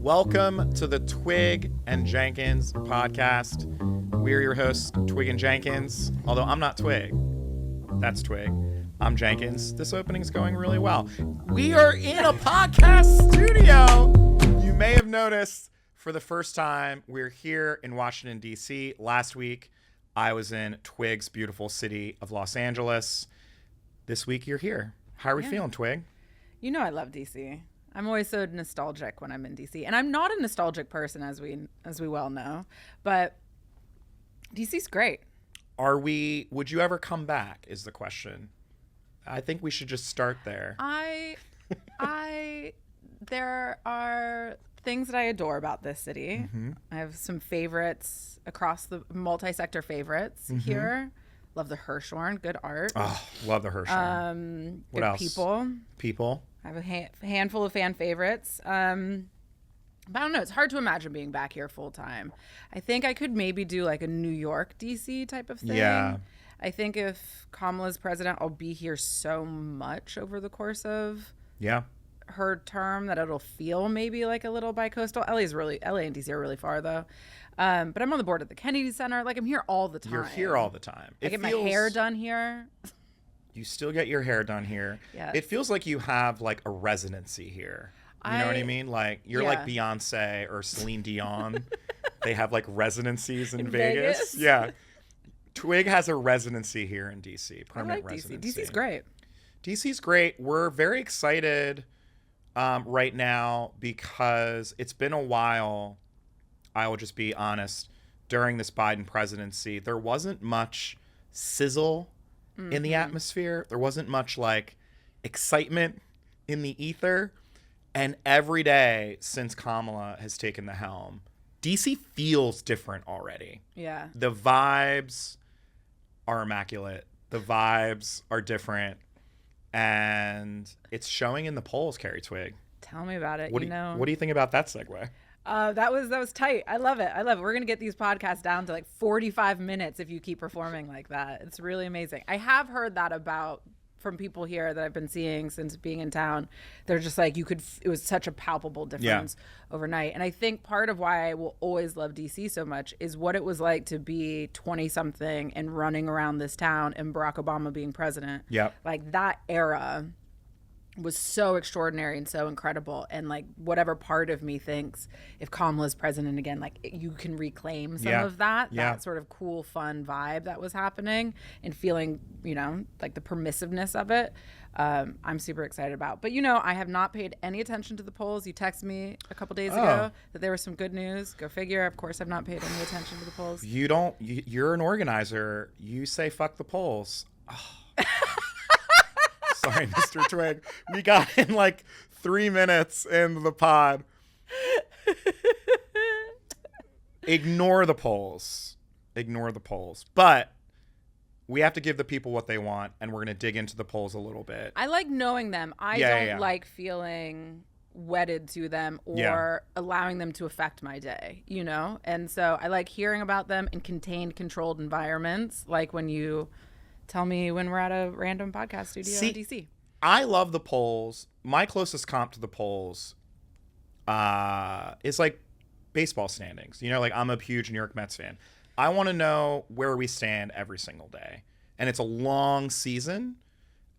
Welcome to the Twigg and Jenkins podcast. We're your hosts, Twigg and Jenkins. Although I'm not Twigg. That's Twigg. I'm Jenkins. This opening is going really well. We are in a podcast studio. You may have noticed for the first time, we're here in Washington, D.C. Last week, I was in Twigg's beautiful city of Los Angeles. This week, you're here. How are we feeling, Twigg? You know I love D.C. I'm always so nostalgic when I'm in D.C. And I'm not a nostalgic person, as we well know. But D.C.'s great. Would you ever come back is the question. I think we should just start there. There are things that I adore about this city. Mm-hmm. I have some favorites across the multi-sector favorites here. Love the Hirshhorn, good art. Oh, love the Hirshhorn. What good else? People. I have a handful of fan favorites. But I don't know. It's hard to imagine being back here full time. I think I could maybe do like a New York, DC type of thing. Yeah. I think if Kamala's president, I'll be here so much over the course of her term that it'll feel maybe like a little bi-coastal. LA and DC are really far though. But I'm on the board at the Kennedy Center. Like I'm here all the time. You're here all the time. I get my hair done here. You still get your hair done here. Yes. It feels like you have like a residency here. You know what I mean? Like you're like Beyonce or Celine Dion. They have like residencies in Vegas. Yeah. Twigg has a residency here in DC. Permanent residency. DC's great. DC's great. We're very excited right now because it's been a while. I will just be honest. During this Biden presidency, there wasn't much sizzle in the atmosphere. There wasn't much like excitement in the ether. And every day since Kamala has taken the helm, DC feels different already. Yeah. The vibes are immaculate. The vibes are different. And it's showing in the polls, Carri Twigg. Tell me about it. What do you think about that segue? That was tight. I love it. We're going to get these podcasts down to like 45 minutes if you keep performing like that. It's really amazing. I have heard that from people here that I've been seeing since being in town. They're just like, it was such a palpable difference overnight. And I think part of why I will always love DC so much is what it was like to be 20 something and running around this town and Barack Obama being president. Yeah. Like that era was so extraordinary and so incredible. And like whatever part of me thinks if Kamala's president again, like you can reclaim some of that sort of cool, fun vibe that was happening and feeling, like the permissiveness of it. I'm super excited about. But, I have not paid any attention to the polls. You texted me a couple days ago that there was some good news. Go figure. Of course, I've not paid any attention to the polls. You're an organizer. You say fuck the polls. Oh. Sorry, Mr. Twigg. We got in like 3 minutes into the pod. Ignore the polls. But we have to give the people what they want, and we're going to dig into the polls a little bit. I like knowing them. I don't like feeling wedded to them or allowing them to affect my day, And so I like hearing about them in contained, controlled environments, like when you tell me when we're at a random podcast studio in DC. I love the polls. My closest comp to the polls is like baseball standings. Like I'm a huge New York Mets fan. I want to know where we stand every single day. And it's a long season.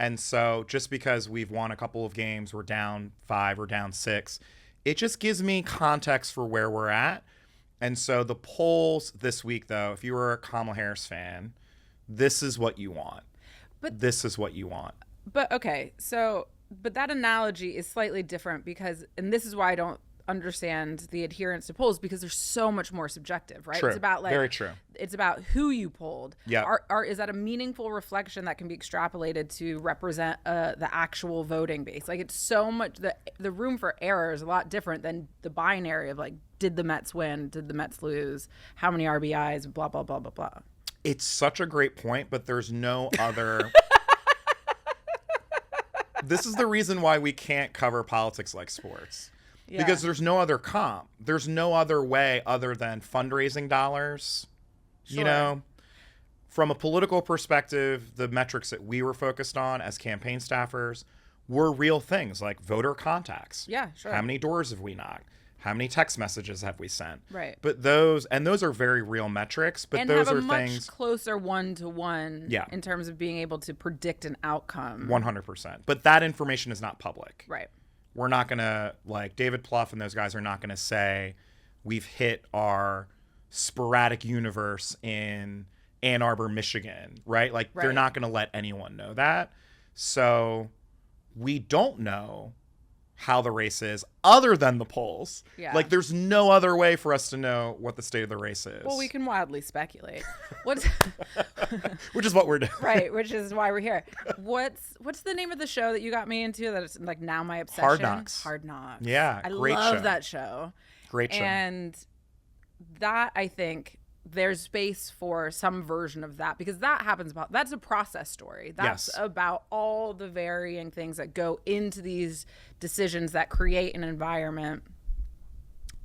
And so just because we've won a couple of games, we're down 5 or down 6, it just gives me context for where we're at. And so the polls this week, though, if you were a Kamala Harris fan, this is what you want. But okay, but that analogy is slightly different and this is why I don't understand the adherence to polls, because they're so much more subjective, right? True. It's about very true. It's about who you polled. Yeah. Is that a meaningful reflection that can be extrapolated to represent the actual voting base? Like it's so much the room for error is a lot different than the binary of like, did the Mets win? Did the Mets lose? How many RBIs? Blah, blah, blah, blah, blah. It's such a great point, but there's no other. This is the reason why we can't cover politics like sports. Yeah. Because there's no other comp. There's no other way other than fundraising dollars. Sure. From a political perspective, the metrics that we were focused on as campaign staffers were real things like voter contacts. Yeah, sure. How many doors have we knocked? How many text messages have we sent? Right. But those are very real metrics. But and those have are a much things closer one-to-one Yeah. in terms of being able to predict an outcome. 100%. But that information is not public. Right. We're not going to, like, David Plouffe and those guys are not going to say we've hit our sporadic universe in Ann Arbor, Michigan, right? Like, they're not going to let anyone know that. So we don't know how the race is other than the polls. Yeah. Like, there's no other way for us to know what the state of the race is. Well, we can wildly speculate. Which is what we're doing. Right, which is why we're here. What's the name of the show that you got me into that is like now my obsession? Hard Knocks. Hard Knocks. Yeah, I great love show. that show. Great show. And that, I think, there's space for some version of that because that happens that's a process story. That's about all the varying things that go into these decisions that create an environment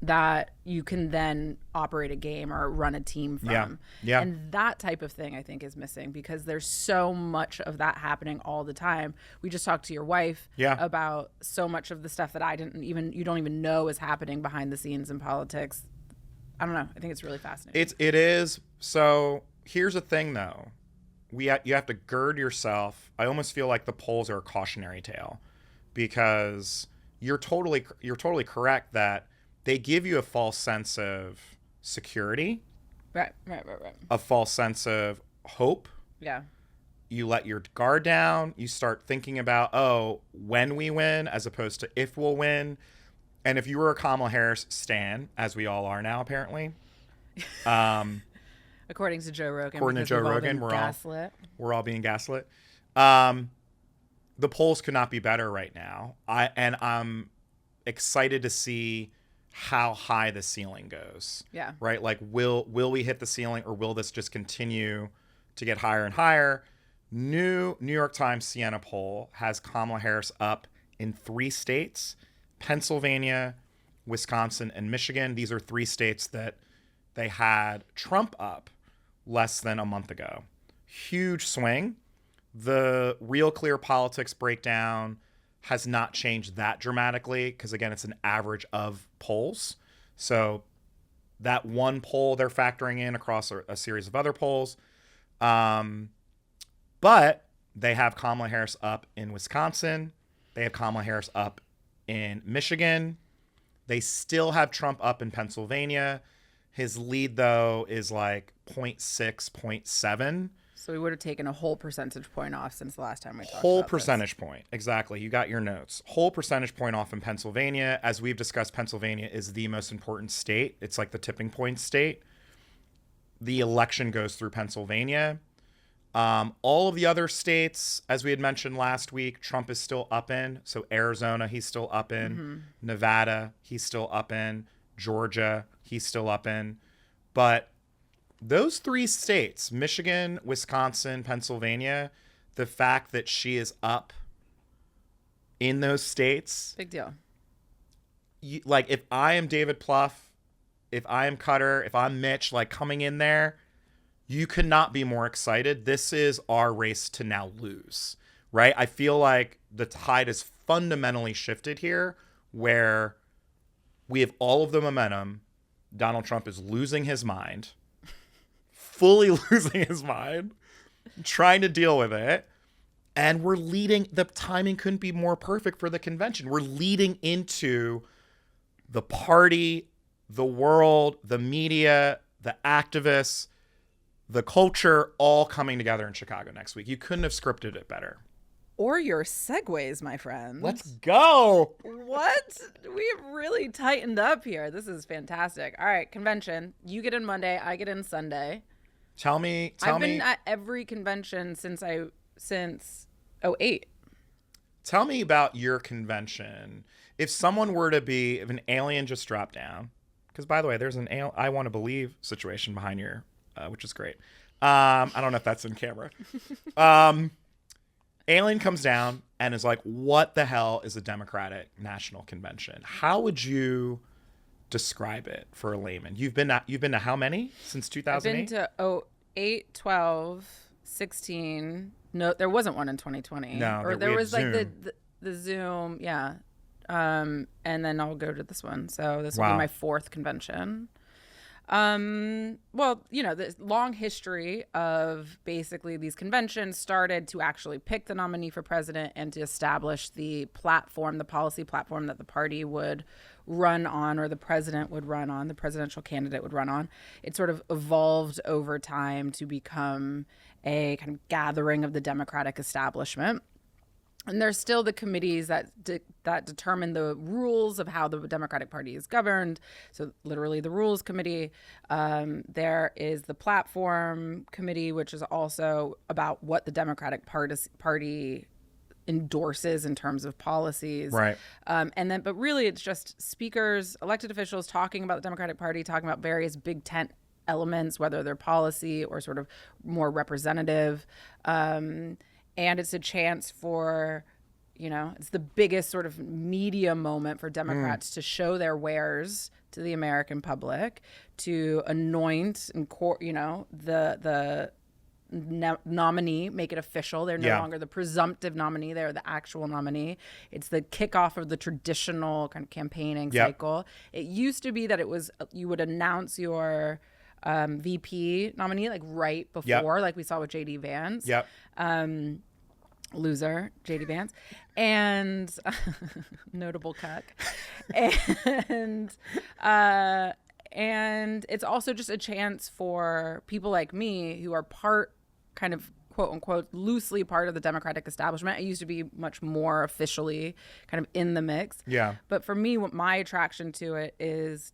that you can then operate a game or run a team from. Yeah. And that type of thing I think is missing because there's so much of that happening all the time. We just talked to your wife about so much of the stuff that you don't even know is happening behind the scenes in politics. I don't know. I think it's really fascinating. It is. So here's the thing, though. You have to gird yourself. I almost feel like the polls are a cautionary tale because you're totally correct that they give you a false sense of security. Right. A false sense of hope. Yeah. You let your guard down. You start thinking about, when we win as opposed to if we'll win. And if you were a Kamala Harris stan, as we all are now, apparently. According to Joe Rogan. We're all being gaslit. The polls could not be better right now. I'm excited to see how high the ceiling goes. Yeah. Right? Like, will we hit the ceiling or will this just continue to get higher and higher? New New York Times Siena poll has Kamala Harris up in 3 states. Pennsylvania, Wisconsin, and Michigan. These are 3 states that they had Trump up less than a month ago. Huge swing. The Real Clear Politics breakdown has not changed that dramatically because, again, it's an average of polls. So that one poll they're factoring in across a series of other polls. But they have Kamala Harris up in Wisconsin. They have Kamala Harris up in Michigan. They still have Trump up in Pennsylvania. His lead, though, is like 0.6, 0.7. So we would have taken a whole percentage point off since the last time we talked about Whole percentage point. Exactly. You got your notes. Whole percentage point off in Pennsylvania. As we've discussed, Pennsylvania is the most important state. It's like the tipping point state. The election goes through Pennsylvania. All of the other states, as we had mentioned last week, Trump is still up in. So Arizona, he's still up in. Mm-hmm. Nevada, he's still up in. Georgia, he's still up in. But those 3 states, Michigan, Wisconsin, Pennsylvania, the fact that she is up in those states. Big deal. Like, if I am David Plouffe, if I am Cutter, if I'm Mitch, like, coming in there, you could not be more excited. This is our race to now lose, right? I feel like the tide has fundamentally shifted here where we have all of the momentum. Donald Trump is losing his mind, fully losing his mind, trying to deal with it. And we're leading, the timing couldn't be more perfect for the convention. We're leading into the party, the world, the media, the activists, the culture all coming together in Chicago next week. You couldn't have scripted it better. Or your segues, my friend. Let's go. What? We have really tightened up here. This is fantastic. All right, convention. You get in Monday. I get in Sunday. Tell me. I've been at every convention since 2008. Tell me about your convention. If someone were to be, if an alien just dropped down, because by the way, there's an I want to believe situation behind your, which is great. I don't know if that's in camera. Alien comes down and is like, what the hell is a Democratic National Convention? How would you describe it for a layman? You've been to how many since 2008? I've been to 8, 12, 16. No, there wasn't one in 2020. No, or there was like the Zoom. Yeah. and then I'll go to this one. So this will be my 4th convention. Well, the long history of basically these conventions started to actually pick the nominee for president and to establish the platform, the policy platform that the party would run on, or the president would run on, the presidential candidate would run on. It sort of evolved over time to become a kind of gathering of the Democratic establishment. And there's still the committees that determine the rules of how the Democratic Party is governed. So literally the Rules Committee. There is the Platform Committee, which is also about what the Democratic Party endorses in terms of policies. Right. But really it's just speakers, elected officials talking about the Democratic Party, talking about various big tent elements, whether they're policy or sort of more representative. And it's a chance for, it's the biggest sort of media moment for Democrats to show their wares to the American public, to anoint and the nominee, make it official. They're no longer the presumptive nominee; they're the actual nominee. It's the kickoff of the traditional kind of campaigning cycle. It used to be that it was you would announce your VP nominee like right before, like we saw with JD Vance. Loser JD Vance, and notable cuck, and it's also just a chance for people like me who are kind of quote unquote loosely part of the Democratic establishment. I used to be much more officially kind of in the mix. But for me, what my attraction to it is,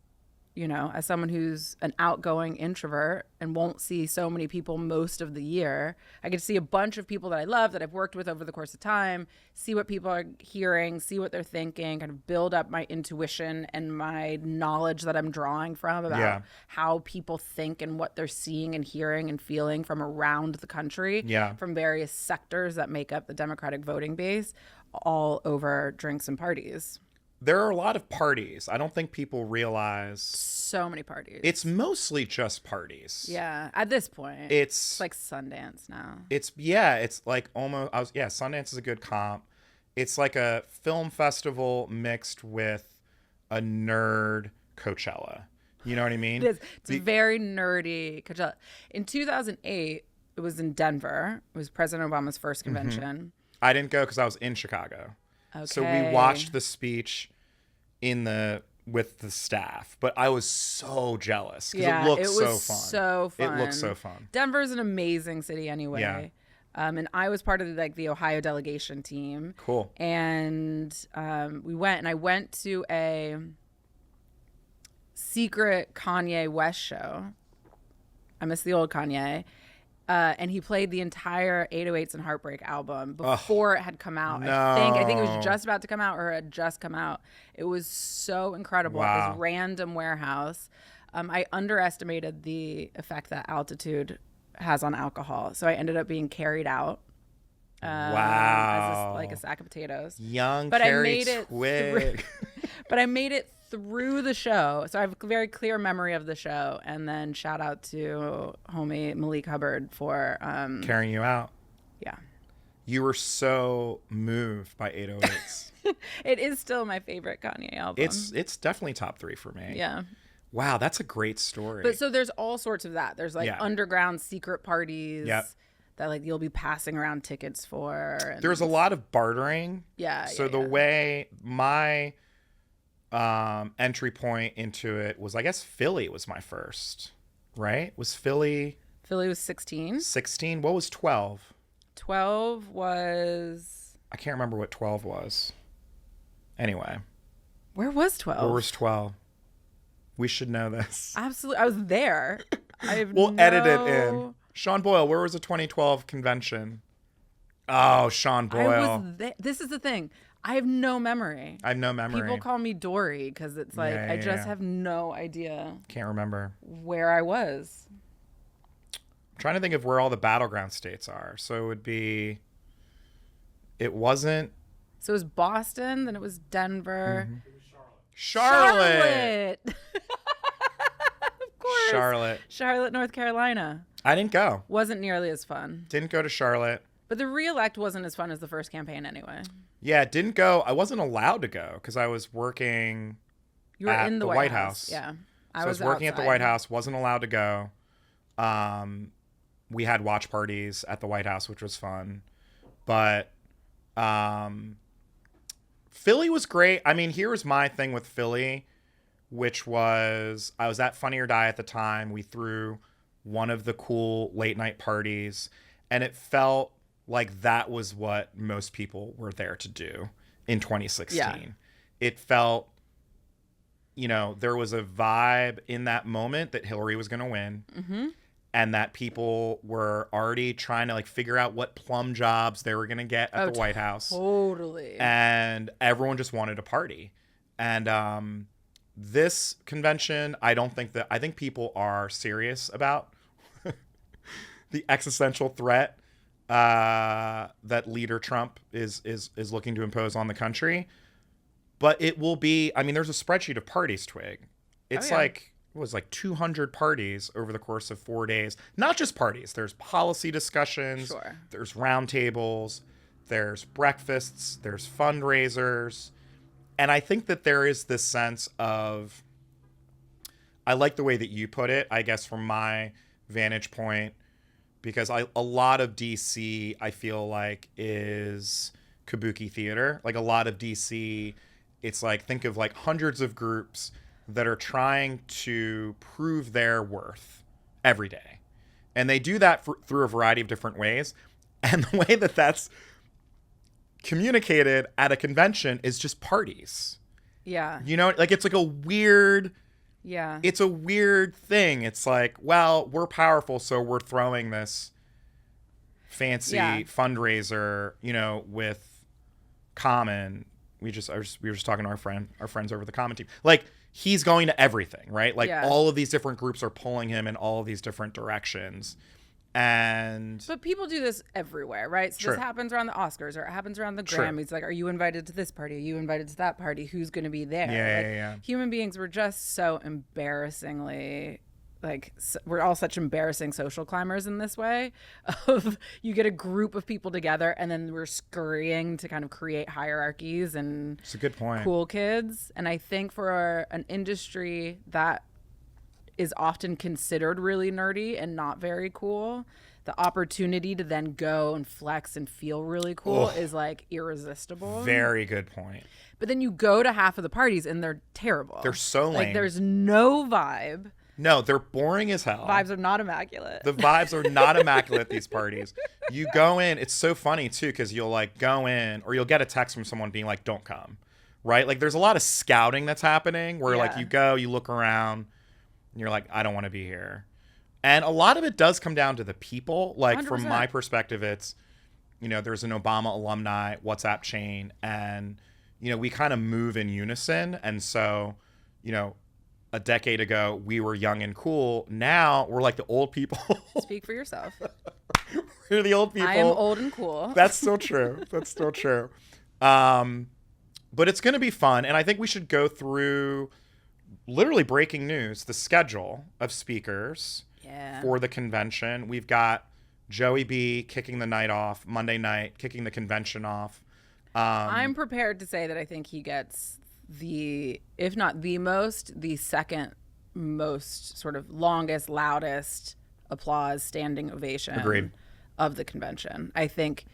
as someone who's an outgoing introvert and won't see so many people most of the year, I get to see a bunch of people that I love, that I've worked with over the course of time, see what people are hearing, see what they're thinking, kind of build up my intuition and my knowledge that I'm drawing from about how people think and what they're seeing and hearing and feeling from around the country, from various sectors that make up the Democratic voting base, all over drinks and parties. There are a lot of parties. I don't think people realize. So many parties. It's mostly just parties. Yeah, at this point. It's like Sundance now. It's like almost, Sundance is a good comp. It's like a film festival mixed with a nerd Coachella. You know what I mean? It is. It's very nerdy Coachella. In 2008, it was in Denver. It was President Obama's first convention. I didn't go because I was in Chicago. Okay. So we watched the speech with the staff, but I was so jealous because it looked so fun. It looked so fun. Denver's an amazing city anyway. And I was part of the Ohio delegation team. Cool. And we went, and I went to a secret Kanye West show. I miss the old Kanye. And he played the entire 808s and Heartbreak album before it had come out. No. I think it was just about to come out, or had just come out. It was so incredible. Wow. At this random warehouse. I underestimated the effect that altitude has on alcohol, so I ended up being carried out. Wow. As a sack of potatoes. Young but Carri I made it Twigg. But I made it through the show, so I have a very clear memory of the show. And then shout out to homie Malik Hubbard for carrying you out. Yeah, you were so moved by 808s. It is still my favorite Kanye album. It's definitely top 3 for me. Yeah. Wow, that's a great story. But so there's all sorts of that. There's underground secret parties that you'll be passing around tickets for. And there's a lot of bartering. So the way my entry point into it was, I guess Philly was my first, right? Was Philly was 16. 16? What was 12? 12 was... I can't remember what 12 was. Anyway. Where was 12? Where was 12? We should know this. Absolutely. I was there. We'll edit it in. Sean Boyle, where was the 2012 convention? Oh, Sean Boyle. This is the thing. I have no memory. People call me Dory because it's I just have no idea. Can't remember where I was. I'm trying to think of where all the battleground states are. So it wasn't. So it was Boston, then it was Denver. Mm-hmm. It was Charlotte. Of course. Charlotte, North Carolina. I didn't go. Wasn't nearly as fun. Didn't go to Charlotte. But the re-elect wasn't as fun as the first campaign anyway. Yeah, didn't go. I wasn't allowed to go because I was working You were at in the White House. Yeah. So I was working outside. at the White House, wasn't allowed to go. We had watch parties at the White House, which was fun. But Philly was great. I mean, here was my thing with Philly, which was I was at Funny or Die at the time. We threw one of the cool late night parties, and it felt like that was what most people were there to do in 2016. Yeah. It felt, there was a vibe in that moment that Hillary was going to win. Mm-hmm. And that people were already trying to like figure out what plum jobs they were going to get at the White House. Totally. And everyone just wanted to party. And this convention, I think people are serious about the existential threat that leader Trump is looking to impose on the country. But it will be, I mean, there's a spreadsheet of parties, Twig. It's like, it was like 200 parties over the course of 4 days. Not just parties. There's policy discussions. Sure. There's roundtables. There's breakfasts. There's fundraisers. And I think that there is this sense of, I like the way that you put it, I guess from my vantage point, because a lot of DC, I feel like, is kabuki theater. Like a lot of DC, it's like, think of like hundreds of groups that are trying to prove their worth every day. And they do that through a variety of different ways. And the way that that's communicated at a convention is just parties. Yeah. Like it's like a weird... Yeah. It's a weird thing. It's like, well, we're powerful, so we're throwing this fancy fundraiser, with Common. We were just talking to our friends over the Common team. Like, he's going to everything, right? Like all of these different groups are pulling him in all of these different directions. But people do this everywhere, right? So this happens around the Oscars or it happens around the Grammys. Like, are you invited to this party? Are you invited to that party? Who's going to be there? Yeah. Human beings were just so embarrassingly, we're all such embarrassing social climbers in this way of you get a group of people together and then we're scurrying to kind of create hierarchies and it's a good point. Cool kids. And I think for an industry that is often considered really nerdy and not very cool, the opportunity to then go and flex and feel really cool is like irresistible. Very good point. But then you go to half of the parties and they're terrible. They're so lame. Like there's no vibe. No, they're boring as hell. Vibes are not immaculate. The vibes are not immaculate at these parties. You go in, it's so funny too, because you'll like go in or you'll get a text from someone being like, don't come. Right? Like there's a lot of scouting that's happening where like you go, you look around, and you're like, I don't want to be here. And a lot of it does come down to the people. Like 100%. From my perspective, it's, there's an Obama alumni WhatsApp chain and, we kind of move in unison. And so, a decade ago, we were young and cool. Now we're like the old people. Speak for yourself. We're the old people. I am old and cool. That's still true. That's still true. But it's going to be fun. And I think we should go through, literally breaking news, the schedule of speakers for the convention. We've got Joey B kicking the night off, Monday night, kicking the convention off. I'm prepared to say that I think he gets if not the second most sort of longest, loudest applause, standing ovation of the convention. I think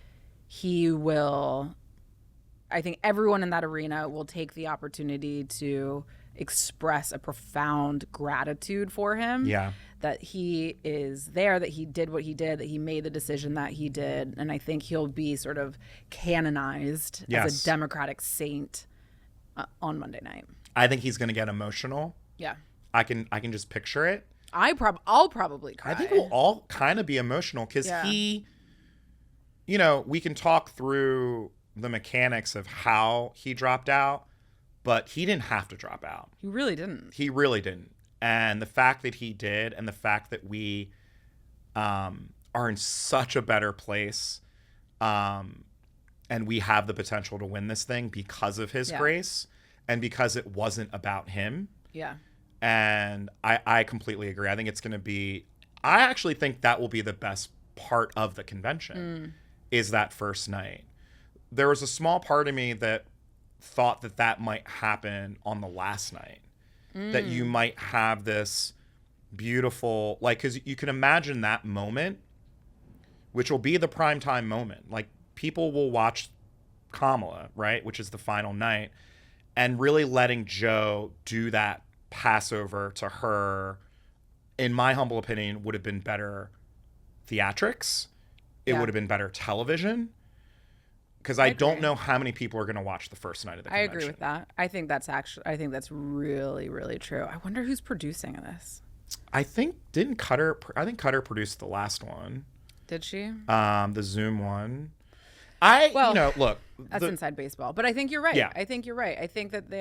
everyone in that arena will take the opportunity to express a profound gratitude for him. Yeah. That he is there, that he did what he did, that he made the decision that he did. And I think he'll be sort of canonized as a Democratic saint on Monday night. I think he's going to get emotional. Yeah. I can just picture it. I'll probably cry. I think we'll all kind of be emotional because he, we can talk through the mechanics of how he dropped out, but he didn't have to drop out. He really didn't. He really didn't. And the fact that he did, and the fact that we are in such a better place, and we have the potential to win this thing because of his grace and because it wasn't about him. Yeah. And I completely agree. I think it's going to be, I actually think that will be the best part of the convention is that first night. there was a small part of me that thought that might happen on the last night. That you might have this beautiful, like, because you can imagine that moment, which will be the primetime moment. Like, people will watch Kamala, right, which is the final night, and really letting Joe do that Passover to her, in my humble opinion, would have been better theatrics. It would have been better television. Because I don't know how many people are going to watch the first night of the convention. I agree with that. I think that's really, really true. I wonder who's producing this. I think Cutter produced the last one. Did she? The Zoom one. Look. That's inside baseball. But I think you're right. Yeah. I think you're right. I think that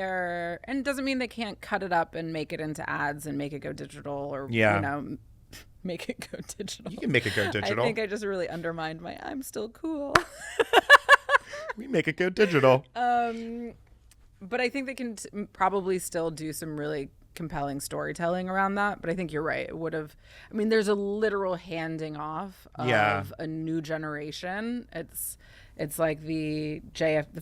and it doesn't mean they can't cut it up and make it into ads and make it go digital or, make it go digital. You can make it go digital. I think I just really undermined my I'm still cool. We make it go digital. But I think they can probably still do some really compelling storytelling around that. But I think you're right. It would have. I mean, there's a literal handing off of a new generation. It's like the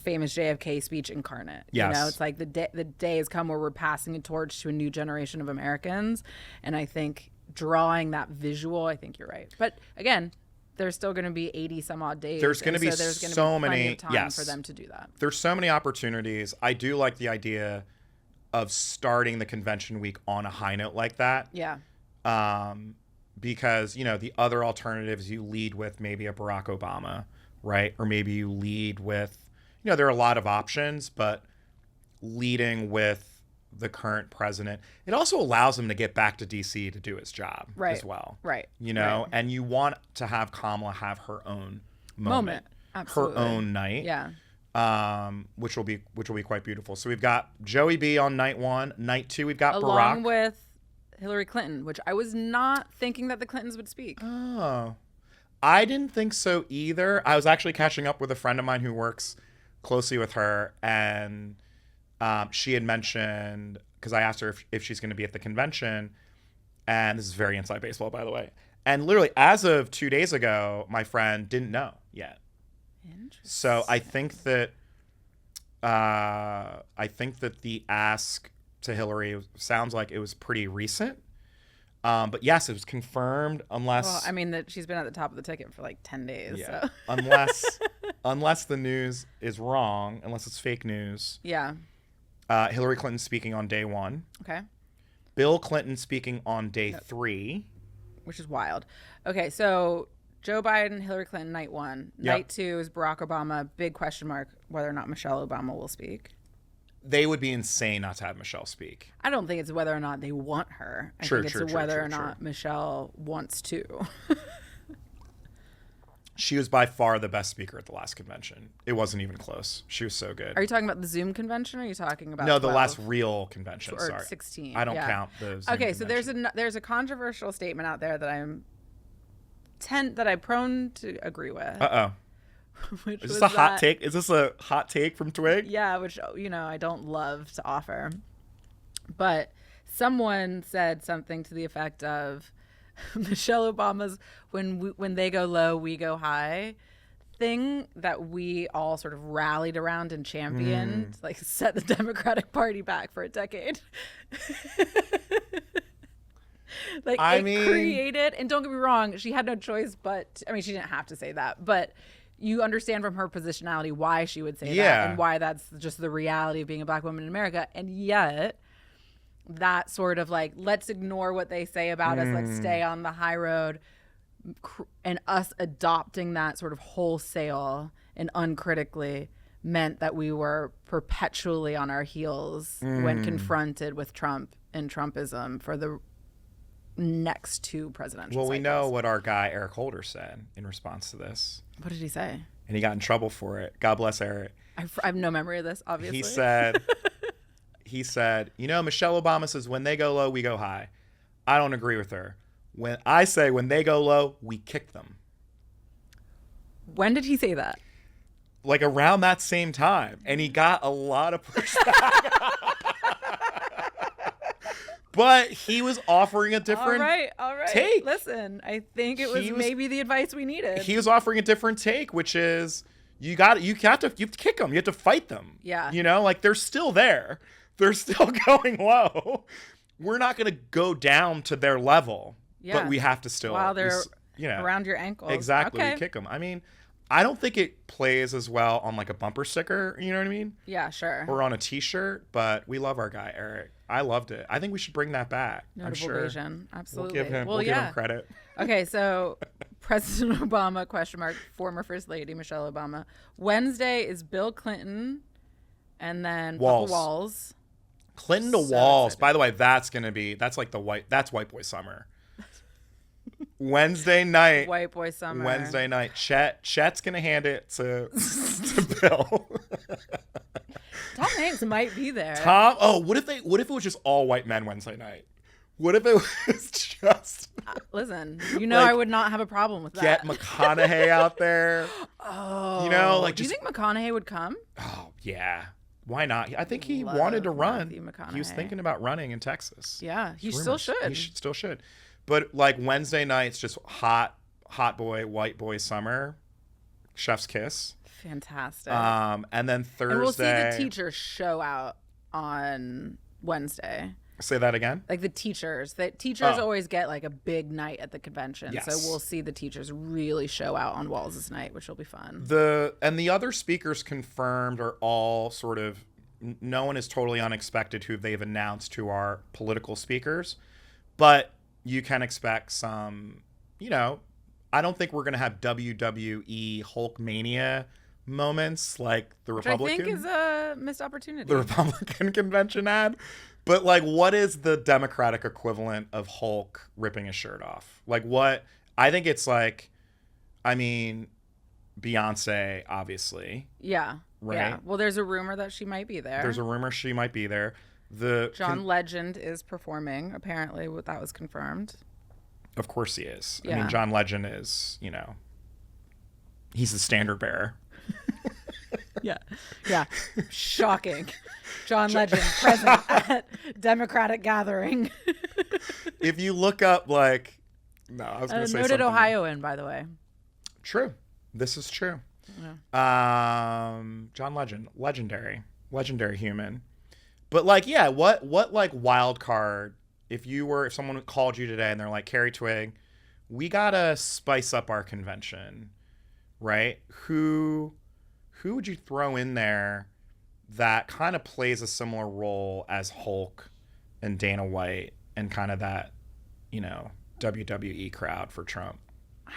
famous JFK speech incarnate. Yes. You know, it's like the day has come where we're passing a torch to a new generation of Americans. And I think drawing that visual, I think you're right. But again, there's still going to be 80 some odd days. There's going to be so many time for them to do that. There's so many opportunities. I do like the idea of starting the convention week on a high note like that. Yeah. Because, the other alternatives, you lead with maybe a Barack Obama, right? Or maybe you lead with, there are a lot of options, but leading with the current president, it also allows him to get back to DC to do his job as well. Right. And you want to have Kamala have her own moment. Absolutely. Her own night. Yeah. Which will be quite beautiful. So we've got Joey B on night 1. Night 2, we've got Barack. Along with Hillary Clinton, which I was not thinking that the Clintons would speak. Oh. I didn't think so either. I was actually catching up with a friend of mine who works closely with her, and she had mentioned, because I asked her if she's going to be at the convention, and this is very inside baseball, by the way. And literally, as of 2 days ago, my friend didn't know yet. So I think that the ask to Hillary sounds like it was pretty recent. But yes, it was confirmed, unless. Well, I mean, that she's been at the top of the ticket for like 10 days. Yeah. So. unless the news is wrong, unless it's fake news. Yeah. Hillary Clinton speaking on day 1. Okay. Bill Clinton speaking on day 3. Which is wild. Okay, so Joe Biden, Hillary Clinton, night 1. Yep. Night 2 is Barack Obama. Big question mark whether or not Michelle Obama will speak. They would be insane not to have Michelle speak. I don't think it's whether or not they want her. I think it's whether or not Michelle wants to. She was by far the best speaker at the last convention. It wasn't even close. She was so good. Are you talking about the Zoom convention, or are you talking about the 12? last real convention? Or Sorry, 16. I don't count the Zoom Okay, so convention. there's a controversial statement out there that I'm prone to agree with. Is this a hot take? Is this a hot take from Twigg? Yeah, which I don't love to offer, but someone said something to the effect of Michelle Obama's when they go low, we go high thing that we all sort of rallied around and championed, like set the Democratic Party back for a decade. Created, and don't get me wrong, she had no choice, but I mean, she didn't have to say that, but you understand from her positionality why she would say that and why that's just the reality of being a black woman in America. And yet that sort of like, let's ignore what they say about us, let's stay on the high road, and us adopting that sort of wholesale and uncritically meant that we were perpetually on our heels when confronted with Trump and Trumpism for the next 2 presidential cycles. We know what our guy Eric Holder said in response to this. What did he say? And he got in trouble for it. God bless Eric. I have no memory of this, obviously. He said, Michelle Obama says, when they go low, we go high. I don't agree with her. When I say when they go low, we kick them. When did he say that? Like around that same time. And he got a lot of pushback. But he was offering a different all right. take. Listen, I think it was maybe the advice we needed. He was offering a different take, which is you have to kick them. You have to fight them. Yeah. You know, like they're still there. They're still going low. We're not going to go down to their level, but we have to still. While they're around your ankles. Exactly. Okay. We kick them. I mean, I don't think it plays as well on like a bumper sticker. You know what I mean? Yeah, sure. Or on a T-shirt, but we love our guy, Eric. I loved it. I think we should bring that back. Notable I'm sure. Asian. Absolutely. We'll give him credit. Okay, so President Obama, former First Lady Michelle Obama. Wednesday is Bill Clinton and then Walls. Clinton to Walls. Excited. By the way, that's like that's white boy summer. Wednesday night. White boy summer. Wednesday night. Chet's going to hand it to Bill. Tom Hanks might be there. What if it was just all white men Wednesday night? What if it was just listen, I would not have a problem with that. Get McConaughey out there. Oh. Do you think McConaughey would come? Oh, yeah. Why not? I think he wanted to run. He was thinking about running in Texas. Yeah, he still should. He still should. But like Wednesday nights, just hot boy, white boy summer, chef's kiss. Fantastic. And then Thursday. And we'll see the teachers show out on Wednesday. Say that again? Like the teachers always get like a big night at the convention. Yes. So we'll see the teachers really show out on Walls' night, which will be fun. The other speakers confirmed are all sort of, no one is totally unexpected who they've announced to our political speakers. But you can expect some, I don't think we're going to have WWE Hulkmania moments like the Republican. Which I think is a missed opportunity. The Republican convention had. But like, what is the Democratic equivalent of Hulk ripping his shirt off? Like what? I think it's like, Beyonce, obviously. Yeah. Right. Yeah. Well, there's a rumor that she might be there. John Legend is performing. Apparently, that was confirmed. Of course he is. Yeah. John Legend is, he's the standard bearer. Yeah. Shocking. John Legend present at Democratic gathering. If you look up, I was going to say noted something. Ohioan, by the way. True. This is true. Yeah. John Legend, legendary human. But what wild card? If someone called you today and they're like, Carri, Twigg, we gotta spice up our convention, right? Who would you throw in there that kind of plays a similar role as Hulk and Dana White and kind of that, WWE crowd for Trump?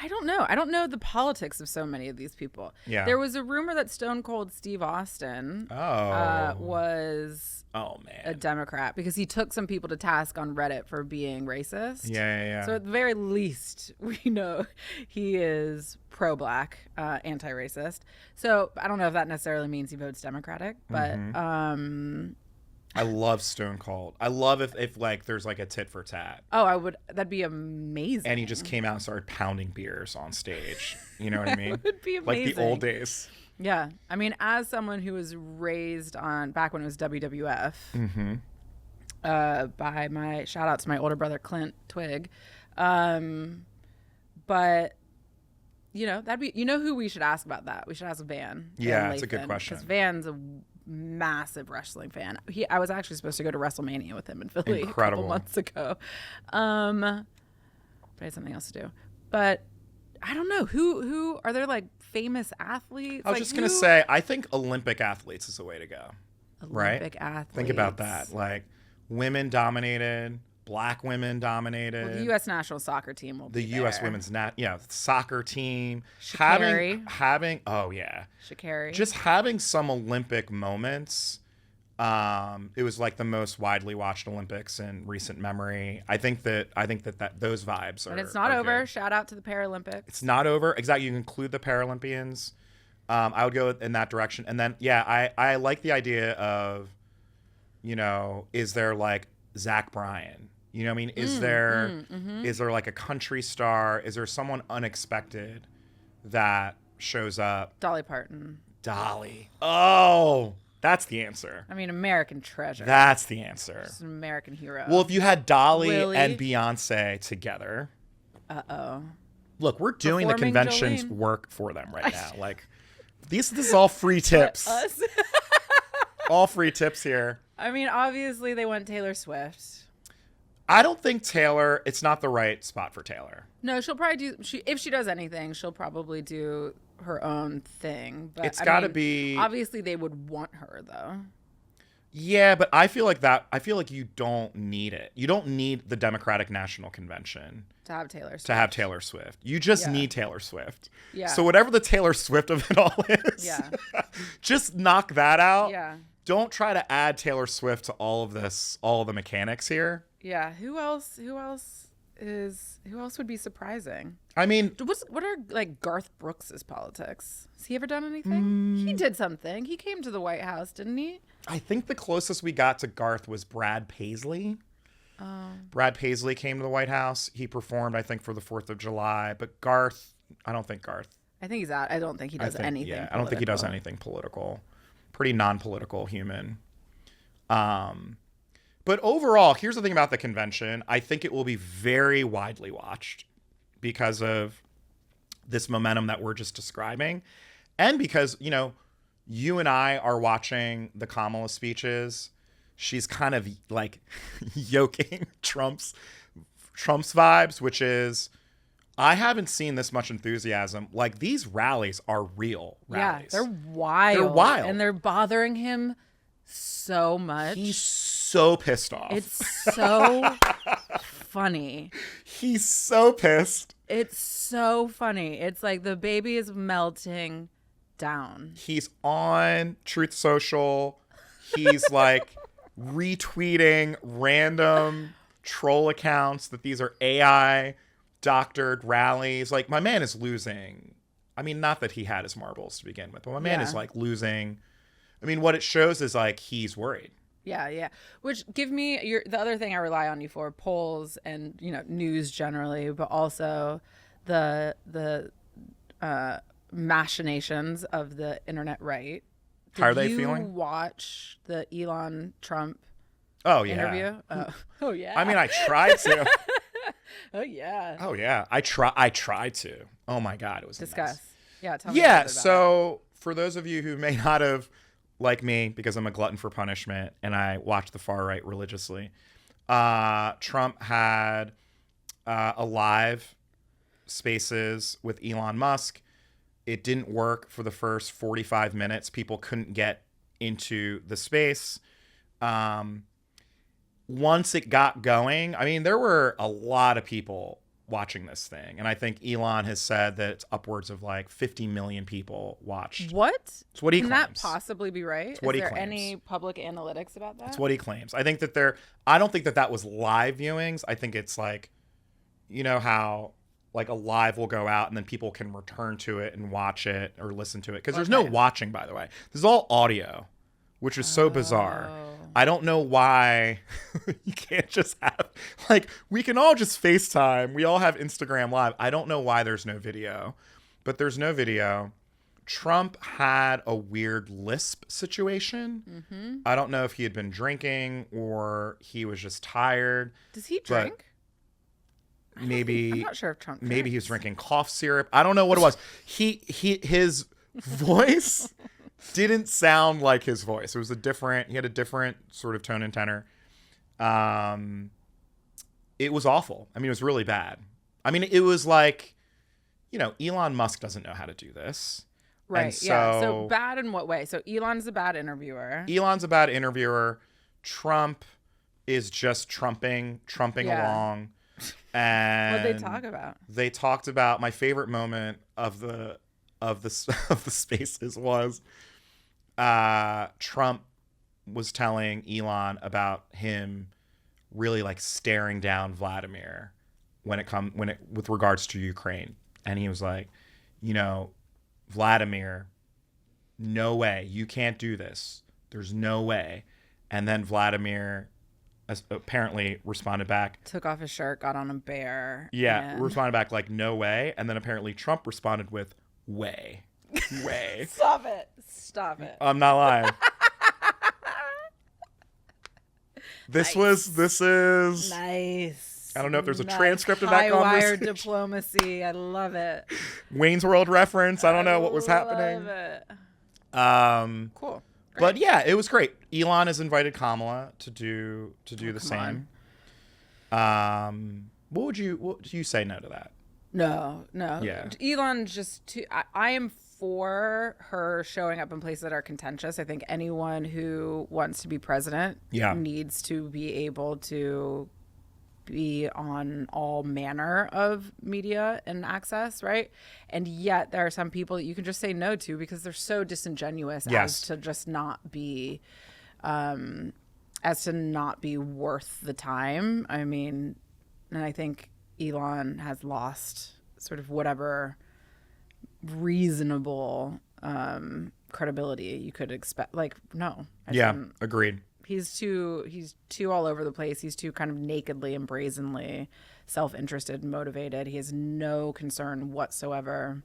I don't know. I don't know the politics of so many of these people. Yeah. There was a rumor that Stone Cold Steve Austin was a Democrat because he took some people to task on Reddit for being racist. Yeah. So at the very least, we know he is pro-black, anti-racist. So I don't know if that necessarily means he votes Democratic, but I love Stone Cold. I love if there's like a tit for tat. Oh, I would. That'd be amazing. And he just came out and started pounding beers on stage. You know what I mean? It would be amazing. Like the old days. Yeah. As someone who was raised on back when it was WWF, by my shout out to my older brother Clint Twigg, but that'd be who we should ask about that. We should ask Van. Yeah, it's a good question. Because Van's a massive wrestling fan. I was actually supposed to go to WrestleMania with him in Philly a couple months ago. But I had something else to do. But I don't know who are there famous athletes. I was just gonna say I think Olympic athletes is the way to go. Olympic athletes. Think about that. Women dominated, black women dominated. Well, the U.S. national soccer team will be the U.S. women's soccer team. Sha'Carri. Having Sha'Carri. Just having some Olympic moments. It was the most widely watched Olympics in recent memory. I think that those vibes are. But it's not over. Good. Shout out to the Paralympics. It's not over. Exactly. You can include the Paralympians. I would go in that direction. And then I like the idea of, is there Zach Bryan? You know what I mean? Is there a country star? Is there someone unexpected that shows up? Dolly Parton. Dolly. Oh, that's the answer. American treasure. That's the answer. She's an American hero. Well, if you had Dolly and Beyonce together. Uh-oh. Look, we're doing the convention's work for them right now. This is all free tips. Us. All free tips here. I mean, obviously they want Taylor Swift. I don't think Taylor, it's not the right spot for Taylor. No, she'll probably do, if she does anything, she'll probably do her own thing. But It's got to be. Obviously they would want her, though. Yeah, but I feel like you don't need it. You don't need the Democratic National Convention To have Taylor Swift. You just need Taylor Swift. Yeah. So whatever the Taylor Swift of it all is, just knock that out. Yeah. Don't try to add Taylor Swift to all of the mechanics here. Yeah. Who else would be surprising? I mean, what are like Garth Brooks's politics? Has he ever done anything? He did something. He came to the White House, didn't he? I think the closest we got to Garth was Brad Paisley. Oh. Brad Paisley came to the White House. He performed, I think, for the 4th of July. But Garth, I don't think Garth. I think he's out. I don't think he does anything. Yeah, I don't think he does anything political. Pretty non-political human. But overall, here's the thing about the convention. I think it will be very widely watched because of this momentum that we're just describing. And because, you and I are watching the Kamala speeches. She's kind of like yoking Trump's vibes, which is, I haven't seen this much enthusiasm. Like, these rallies are real rallies. Yeah, they're wild. They're wild. And they're bothering him so much. He's so pissed off. It's so funny. He's so pissed. It's so funny. It's like the baby is melting down. He's on Truth Social. He's like retweeting random troll accounts that these are AI doctored rallies. Like, my man is losing. I mean, not that he had his marbles to begin with, but my man is like losing. I mean, what it shows is like he's worried. Yeah. Which give me the other thing I rely on you for, polls and news generally, but also the machinations of the internet right. How are they Did feeling? you watch the Elon Trump interview? Oh yeah. I mean, I tried to. Oh yeah. I tried to. Oh my God, it was Discuss. a mess. Yeah, tell me. Yeah, so for those of you who may not have, like me, because I'm a glutton for punishment and I watch the far right religiously, Trump had a live Spaces with Elon Musk. It didn't work for the first 45 minutes. People couldn't get into the space. Once it got going, I mean, there were a lot of people watching this thing. And I think Elon has said that it's upwards of like 50 million people watched. What? It's what he claims. claims. Can that possibly be right? It's what Is he there claims. any public analytics about that? It's what he claims. I think that I don't think that was live viewings. I think it's like, how like a live will go out and then people can return to it and watch it or listen to it. Because there's no watching, by the way. This is all audio, which is so bizarre. I don't know why you can't just have, like, we can all just FaceTime. We all have Instagram Live. I don't know why there's no video, but there's no video. Trump had a weird lisp situation. Mm-hmm. I don't know if he had been drinking or he was just tired. Does he drink? Maybe I'm not sure if Trump drinks. Maybe he was drinking cough syrup. I don't know what it was. His voice didn't sound like his voice. He had a different sort of tone and tenor. It was awful. I mean, it was really bad. I mean, it was like, Elon Musk doesn't know how to do this. Right. So bad in what way? So Elon's a bad interviewer. Trump is just trumping along. And what'd they talk about? They talked about my favorite moment of the Spaces was Trump was telling Elon about him really like staring down Vladimir with regards to Ukraine, and he was like, Vladimir, no way, you can't do this. There's no way. And then Vladimir apparently responded back, took off his shirt, got on a bear. Yeah, responded back like, no way. And then apparently Trump responded with, way. Stop it. I'm not lying. This is nice. I don't know if there's a transcript of that high-wire conversation. diplomacy. I love it. Wayne's World reference. I don't know what was happening. Cool. Great. But yeah, it was great. Elon has invited Kamala to do the same. What would you say no to that? No. Yeah. Elon just too. I am for her showing up in places that are contentious. I think anyone who wants to be president needs to be able to be on all manner of media and access, right? And yet there are some people that you can just say no to because they're so disingenuous as to just not be worth the time. I mean, and I think Elon has lost sort of whatever reasonable credibility you could expect. Like, no. Agreed. He's too all over the place. He's too kind of nakedly and brazenly self-interested and motivated. He has no concern whatsoever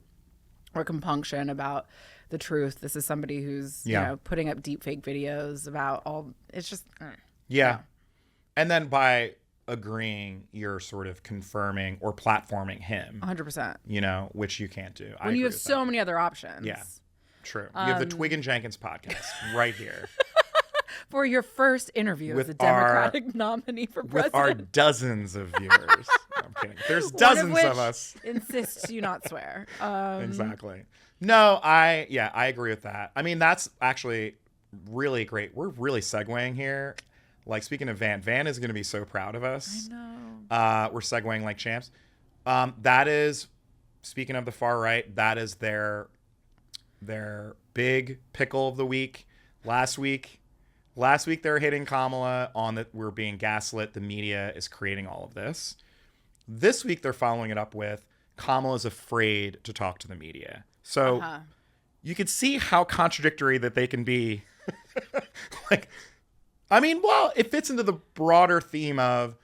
or compunction about the truth. This is somebody who's putting up deep fake videos about all. It's just And then by agreeing, you're sort of confirming or platforming him 100%. Which you can't do when you have so many other options. True. You have the Twigg and Jenkins podcast right here. For your first interview with as a Democratic nominee for president. With our dozens of viewers. I'm kidding. There's dozens of us. Insists you not swear. Exactly. No, I agree with that. I mean, that's actually really great. We're really segueing here. Like, speaking of Van is going to be so proud of us. I know. We're segueing like champs. That is, speaking of the far right, that is their big pickle of the week. Last week they were hitting Kamala on that we're being gaslit. The media is creating all of this. This week they're following it up with Kamala's afraid to talk to the media. So you could see how contradictory that they can be. It fits into the broader theme of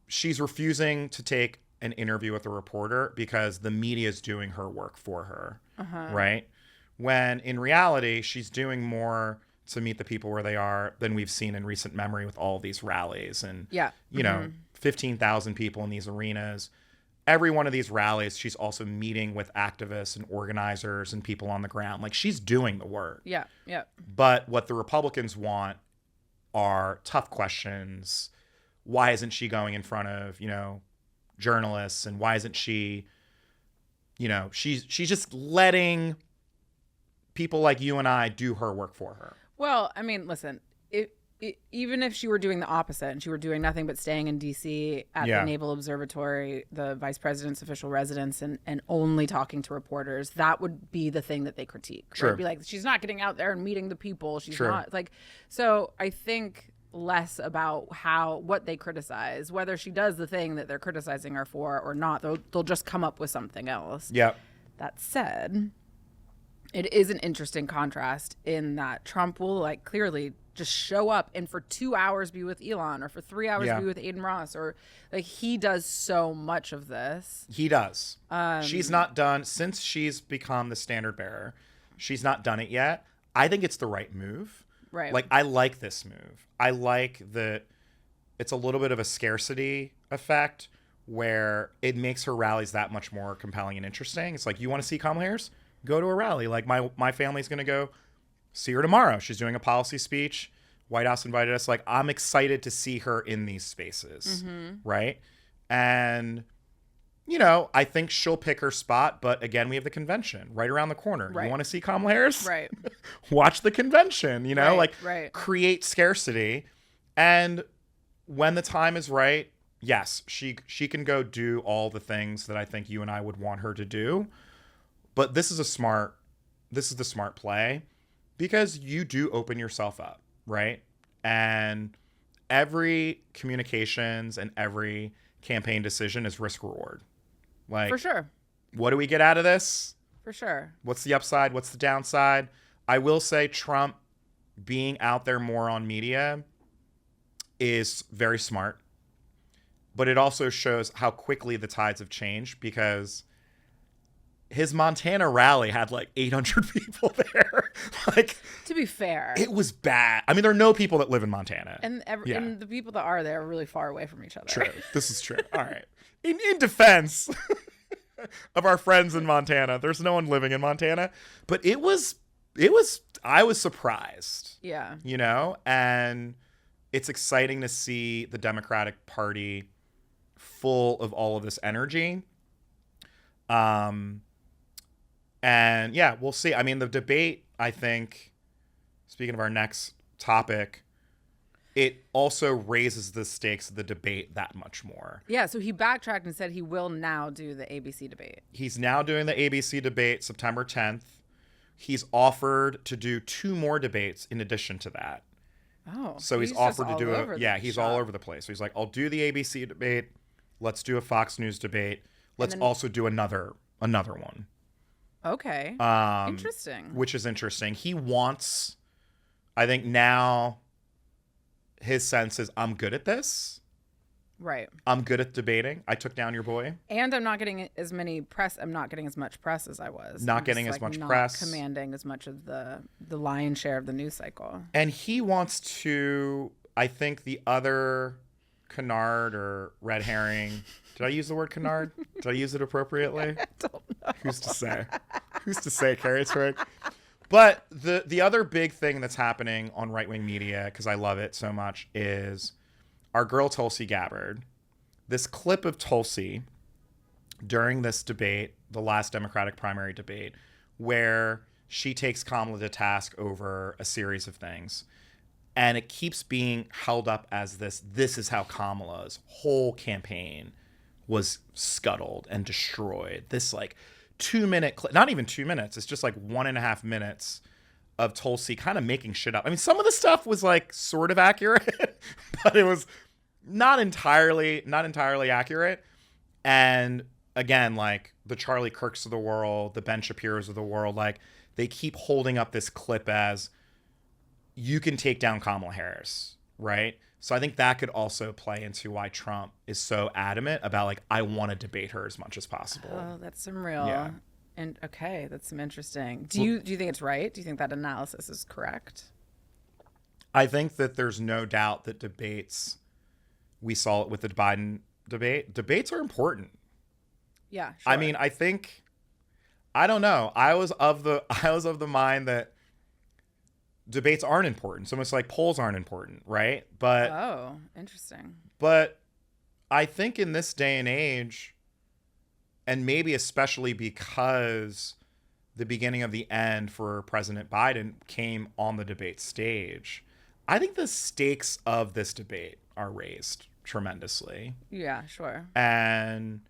she's refusing to take an interview with a reporter because the media is doing her work for her, right? When in reality, she's doing more to meet the people where they are than we've seen in recent memory with all these rallies and, 15,000 people in these arenas. Every one of these rallies, she's also meeting with activists and organizers and people on the ground. Like, she's doing the work. Yeah. But what the Republicans want are tough questions. Why isn't she going in front of, journalists? And why isn't she, she's just letting people like you and I do her work for her. Well, I mean, listen, even if she were doing the opposite and she were doing nothing but staying in D.C. at the Naval Observatory, the vice president's official residence, and only talking to reporters, that would be the thing that they critique. Sure. Right? Be like, she's not getting out there and meeting the people. She's not like, so I think less about what they criticize, whether she does the thing that they're criticizing her for or not. They'll just come up with something else. Yeah. That said, it is an interesting contrast in that Trump will clearly just show up and for 2 hours be with Elon or for 3 hours be with Aiden Ross, or he does so much of this. He does. She's not done since she's become the standard bearer. She's not done it yet. I think it's the right move. Right. I like this move. I like that it's a little bit of a scarcity effect where it makes her rallies that much more compelling and interesting. It's like, you want to see Kamala Harris? Go to a rally. Like, my family's going to go see her tomorrow. She's doing a policy speech. White House invited us. Like, I'm excited to see her in these spaces. Right. And, I think she'll pick her spot. But again, we have the convention right around the corner. Right. You want to see Kamala Harris? Right. Watch the convention, create scarcity. And when the time is right, yes, she can go do all the things that I think you and I would want her to do. But this is the smart play, because you do open yourself up, right? And every communications and every campaign decision is risk reward. For sure. What do we get out of this? For sure. What's the upside? What's the downside? I will say Trump being out there more on media is very smart, but it also shows how quickly the tides have changed, because his Montana rally had like 800 people there. Like, to be fair, it was bad. I mean, there are no people that live in Montana. And the people that are there are really far away from each other. True. This is true. All right. In defense of our friends in Montana, there's no one living in Montana. But I was surprised. Yeah. You know? And it's exciting to see the Democratic Party full of all of this energy. And yeah, we'll see. I mean, the debate, I think, speaking of our next topic, it also raises the stakes of the debate that much more. Yeah, so he backtracked and said he will now do the ABC debate. He's now doing the ABC debate September 10th. He's offered to do 2 more debates in addition to that. Oh. So he's offered to do it. Yeah, he's all over the place. So he's like, I'll do the ABC debate. Let's do a Fox News debate. Let's also do another one. Okay. Interesting. Which is interesting. He wants, I think now his sense is, I'm good at this. Right. I'm good at debating. I took down your boy. And I'm not getting as many press. I'm not getting as much press as I was. Not getting as much press. Commanding as much of the lion's share of the news cycle. And he wants to, I think the other canard or red herring. Did I use the word canard? Did I use it appropriately? I don't know. Who's to say? Who's to say, Carri? It's right. But the other big thing that's happening on right-wing media, because I love it so much, is our girl Tulsi Gabbard. This clip of Tulsi during this debate, the last Democratic primary debate, where she takes Kamala to task over a series of things. And it keeps being held up as this is how Kamala's whole campaign was scuttled and destroyed. This like 2-minute clip, not even 2 minutes. It's just like 1.5 minutes of Tulsi kind of making shit up. I mean, some of the stuff was like sort of accurate, but it was not entirely accurate. And again, like the Charlie Kirks of the world, the Ben Shapiro's of the world, like they keep holding up this clip as you can take down Kamala Harris, right? So I think that could also play into why Trump is so adamant about like, I want to debate her as much as possible. Oh, that's some real. Yeah. And okay, that's some interesting. Do you think it's right? Do you think that analysis is correct? I think that there's no doubt that debates, we saw it with the Biden debate. Debates are important. Yeah, sure. I mean, I don't know. I was of the mind that debates aren't important. It's almost like polls aren't important, right? But oh, interesting. But I think in this day and age, and maybe especially because the beginning of the end for President Biden came on the debate stage, I think the stakes of this debate are raised tremendously. Yeah, sure. And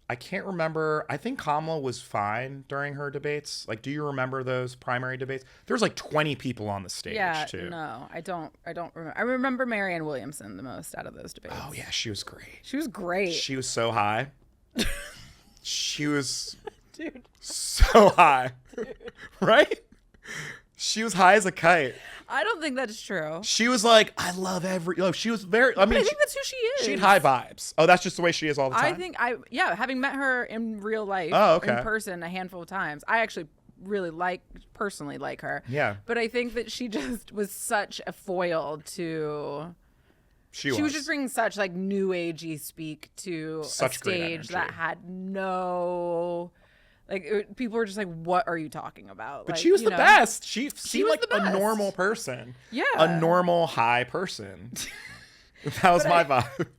I can't remember. I think Kamala was fine during her debates. Like, do you remember those primary debates? There's like 20 people on the stage, too. No, I don't remember. I remember Marianne Williamson the most out of those debates. Oh, yeah, she was great. She was great. She was so high. She was Dude. So high. Dude. Right? She was high as a kite. I don't think that's true. She was like, I love she was very, I mean, I think that's who she is. She had high vibes. Oh, that's just the way she is all the time? I think having met her in real life, in person a handful of times, I actually really personally like her. Yeah. But I think that she just was such a foil to... She was just bringing such like new agey speak to a stage that had no... people were just like, what are you talking about? But she was the best. She seemed like a normal person. Yeah. A normal high person. That was my vibe.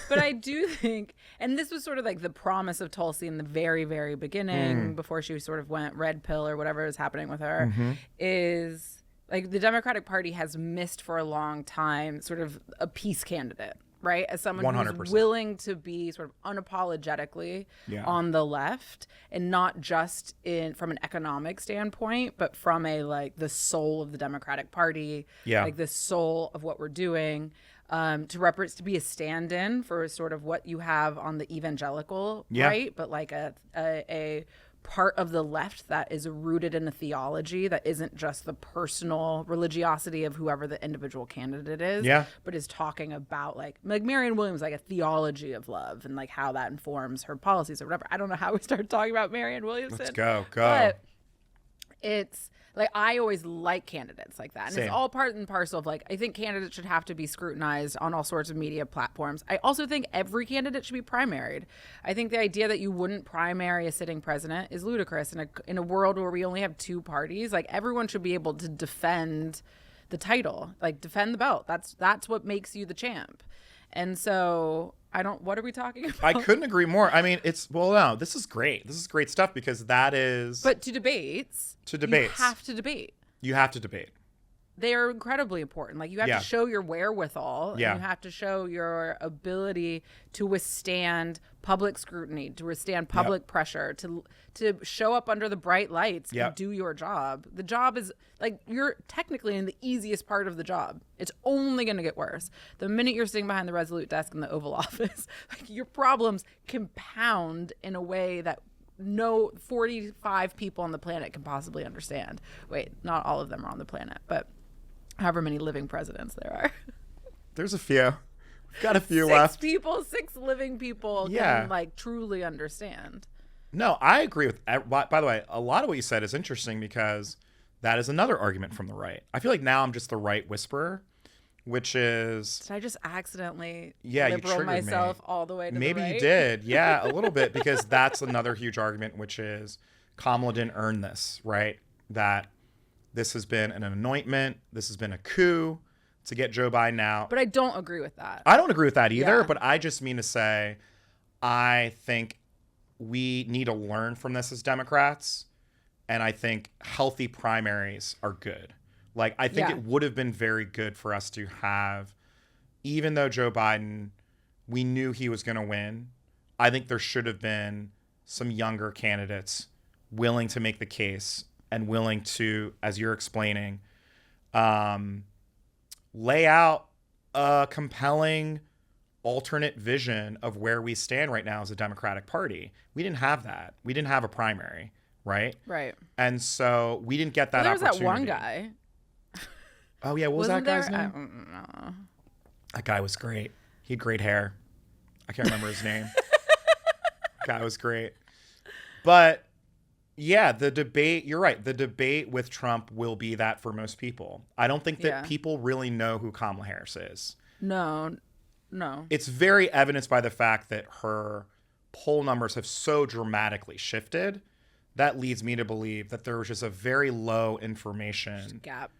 But I do think, and this was sort of like the promise of Tulsi in the very, very beginning, before she sort of went red pill or whatever is happening with her, is like the Democratic Party has missed for a long time sort of a peace candidate. Right? As someone 100%. Who's willing to be sort of unapologetically on the left, and not just from an economic standpoint, but from the soul of the Democratic Party, like the soul of what we're doing, to be a stand-in for sort of what you have on the evangelical right, but like a part of the left that is rooted in a theology that isn't just the personal religiosity of whoever the individual candidate is, but is talking about like Marianne Williams, like a theology of love and like how that informs her policies or whatever. I don't know how we started talking about Marianne Williamson. Let's go. But it's like, I always like candidates like that. And Same. It's all part and parcel of like, I think candidates should have to be scrutinized on all sorts of media platforms. I also think every candidate should be primaried. I think the idea that you wouldn't primary a sitting president is ludicrous in a world where we only have two parties. Like, everyone should be able to defend the title, like defend the belt. That's what makes you the champ. And so what are we talking about? I couldn't agree more. I mean, no, this is great. This is great stuff because that is. But to debates. You have to debate. You have to debate. They are incredibly important. Like, you have to show your wherewithal. And you have to show your ability to withstand public scrutiny, to withstand public pressure, to show up under the bright lights and do your job. The job is like, you're technically in the easiest part of the job. It's only going to get worse. The minute you're sitting behind the Resolute desk in the Oval Office, like, your problems compound in a way that no 45 people on the planet can possibly understand. Wait, not all of them are on the planet, but however many living presidents there are. There's a few. We've got a few left. Six living people can like truly understand. No, I agree with. By the way, a lot of what you said is interesting because that is another argument from the right. I feel like now I'm just the right whisperer, which is. Did I just accidentally liberal myself all the way to the right? Maybe you did. Yeah, a little bit, because that's another huge argument, which is Kamala didn't earn this, right? That this has been an anointment. This has been a coup to get Joe Biden out. But I don't agree with that. I don't agree with that either, but I just mean to say, I think we need to learn from this as Democrats, and I think healthy primaries are good. Like, I think it would have been very good for us to have, even though Joe Biden, we knew he was going to win, I think there should have been some younger candidates willing to make the case and willing to, as you're explaining, lay out a compelling alternate vision of where we stand right now as a Democratic Party. We didn't have that. We didn't have a primary, right? Right. And so we didn't get that opportunity. There was that one guy. Oh, yeah. What was that guy's name? I don't know. That guy was great. He had great hair. I can't remember his name. Guy was great. But, yeah, the debate, you're right. The debate with Trump will be that for most people. I don't think that people really know who Kamala Harris is. No. It's very evidenced by the fact that her poll numbers have so dramatically shifted. That leads me to believe that there was just a very low information gap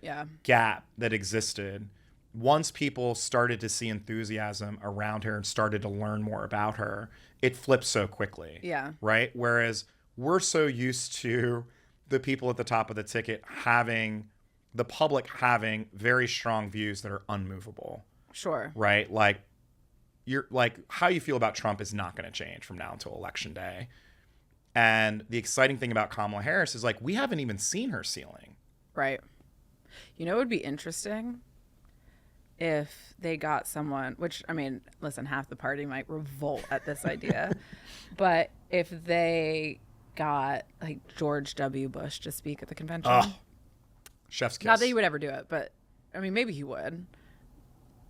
that existed. Once people started to see enthusiasm around her and started to learn more about her, it flipped so quickly. Yeah. Right? Whereas we're so used to the people at the top of the ticket the public having very strong views that are unmovable. Sure. Right? Like, how you feel about Trump is not going to change from now until Election Day. And the exciting thing about Kamala Harris is, like, we haven't even seen her ceiling. Right. You know, it would be interesting if they got someone, which, I mean, listen, half the party might revolt at this idea, but if they got, like, George W. Bush to speak at the convention. Oh, chef's kiss. Not that he would ever do it, but, I mean, maybe he would.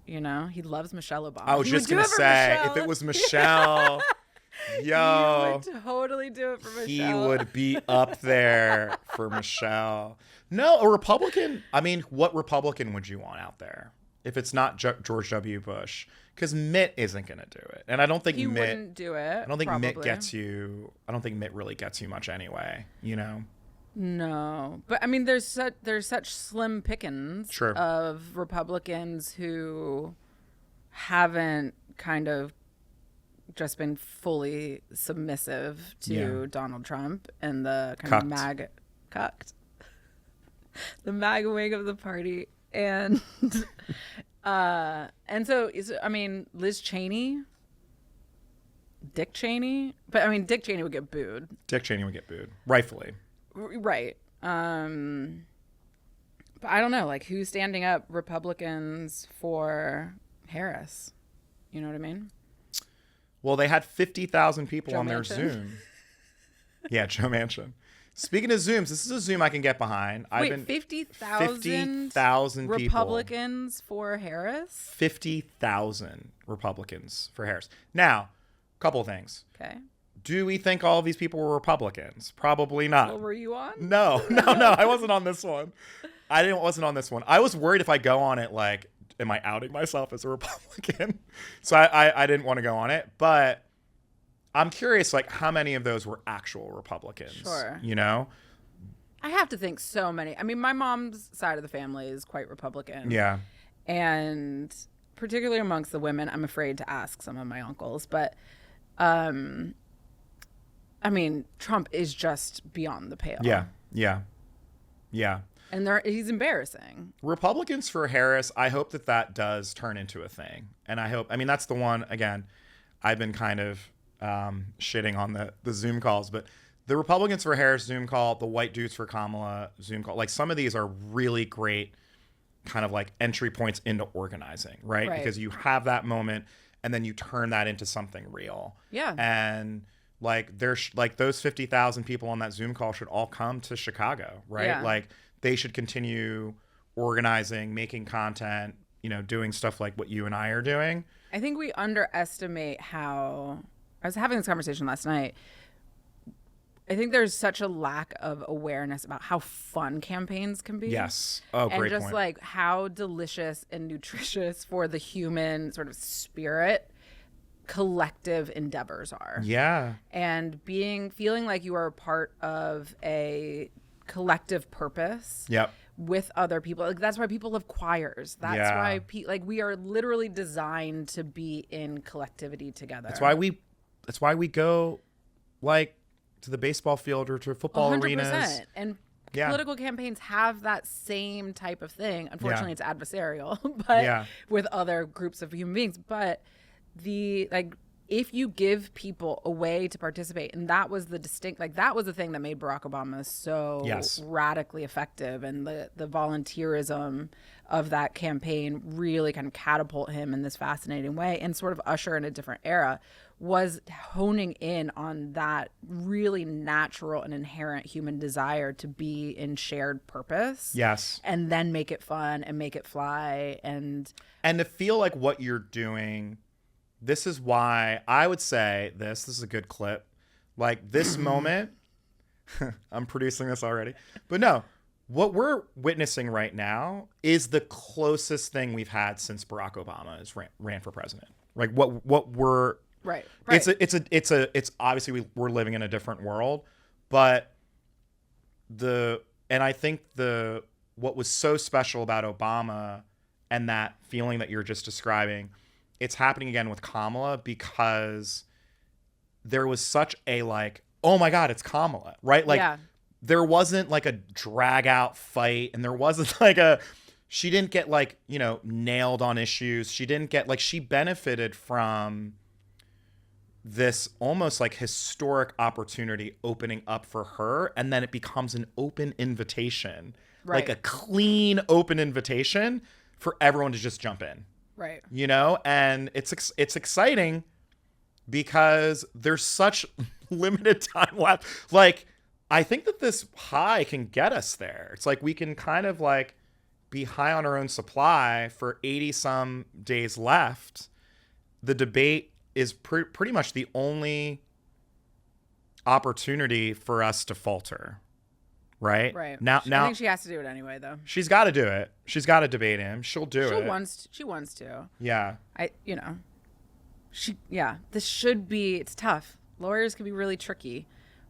You know, he loves Michelle Obama. I was just going to say, if it was Michelle... Yo, he would totally do it for Michelle. He would be up there for Michelle. No, a Republican. I mean, what Republican would you want out there if it's not George W. Bush? Because Mitt isn't going to do it, and I don't think he Mitt wouldn't do it. I don't think probably. Mitt gets you. I don't think Mitt really gets you much anyway. You know. No, but I mean, there's such slim pickings of Republicans who haven't kind of just been fully submissive to Donald Trump and the kind of MAGA the MAGA wing of the party, and so I mean, Liz Cheney, Dick Cheney, but I mean, Dick Cheney would get booed. Dick Cheney would get booed, rightfully. Right. But I don't know, like, who's standing up Republicans for Harris? You know what I mean? Well, they had 50,000 people Joe on their Manchin. Zoom. Yeah, Joe Manchin. Speaking of Zooms, this is a Zoom I can get behind. Wait, 50,000 Republicans for Harris? 50,000 Republicans for Harris. Now, couple things. Okay. Do we think all of these people were Republicans? Probably not. What were you on? No. I wasn't on this one. Wasn't on this one. I was worried if I go on it, like, am I outing myself as a Republican? So I didn't want to go on it. But I'm curious, like, how many of those were actual Republicans? Sure. You know? I have to think so many. I mean, my mom's side of the family is quite Republican. Yeah. And particularly amongst the women, I'm afraid to ask some of my uncles. But, I mean, Trump is just beyond the pale. Yeah. And he's embarrassing. Republicans for Harris, I hope that does turn into a thing. And that's the one, again, I've been kind of shitting on the Zoom calls, but the Republicans for Harris Zoom call, the white dudes for Kamala Zoom call, like some of these are really great kind of like entry points into organizing, right? Because you have that moment and then you turn that into something real. Yeah. And like there's like those 50,000 people on that Zoom call should all come to Chicago, right? Yeah. Like they should continue organizing, making content, doing stuff like what you and I are doing. I think we underestimate how, I was having this conversation last night. I think there's such a lack of awareness about how fun campaigns can be. Yes. Oh, great point. And just like how delicious and nutritious for the human sort of spirit collective endeavors are. Yeah. And feeling like you are a part of a collective purpose. Yep. With other people. Like that's why people have choirs. That's why we are literally designed to be in collectivity together. That's why we go like to the baseball field or to football 100%. arenas. And political campaigns have that same type of thing. Unfortunately, it's adversarial, but with other groups of human beings. But if you give people a way to participate, and that was the thing that made Barack Obama so radically effective, and the volunteerism of that campaign really kind of catapult him in this fascinating way and sort of usher in a different era, was honing in on that really natural and inherent human desire to be in shared purpose. Yes. And then make it fun and make it fly and to feel like what you're doing. This is why I would say this is a good clip. Like this moment, I'm producing this already. But no, what we're witnessing right now is the closest thing we've had since Barack Obama ran for president. Like what we're right. It's obviously we're living in a different world, but I think what was so special about Obama and that feeling that you're just describing, it's happening again with Kamala because there was such a like, oh my God, it's Kamala, right? Like there wasn't like a drag out fight, and there wasn't like she didn't get like, nailed on issues. She didn't get like, she benefited from this almost like historic opportunity opening up for her. And then it becomes an open invitation, like a clean open invitation for everyone to just jump in. Right. And it's exciting because there's such limited time left. Like, I think that this high can get us there. It's like we can kind of like be high on our own supply for 80 some days left. The debate is pretty much the only opportunity for us to falter. Right. Now, I think she has to do it anyway, though. She's got to do it. She's got to debate him. She'll do it. She wants to. Yeah. This should be. It's tough. Lawyers can be really tricky,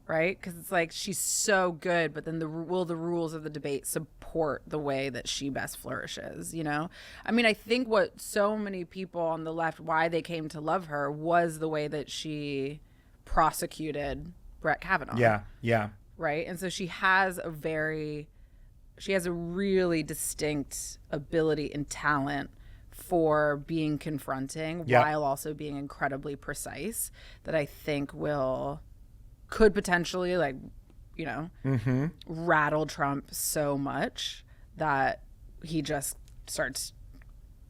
right? Because it's like she's so good, but then will the rules of the debate support the way that she best flourishes? I mean, I think what so many people on the left, why they came to love her, was the way that she prosecuted Brett Kavanaugh. Yeah. Right. And so she has a really distinct ability and talent for being confronting while also being incredibly precise, that I think could potentially rattle Trump so much that he just starts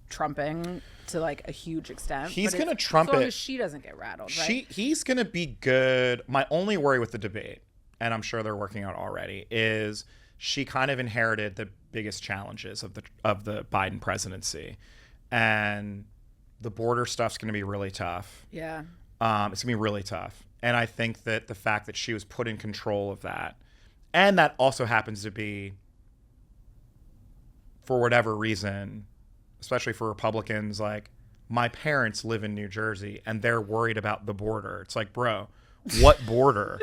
trumping to like a huge extent. He's going to trump as long it. As she doesn't get rattled, right? He's going to be good. My only worry with the debate and I'm sure they're working out already, is she kind of inherited the biggest challenges of the Biden presidency, and the border stuff's going to be really tough. Yeah. It's going to be really tough. And I think that the fact that she was put in control of that, and that also happens to be, for whatever reason, especially for Republicans, like, my parents live in New Jersey and they're worried about the border. It's like, bro, what border?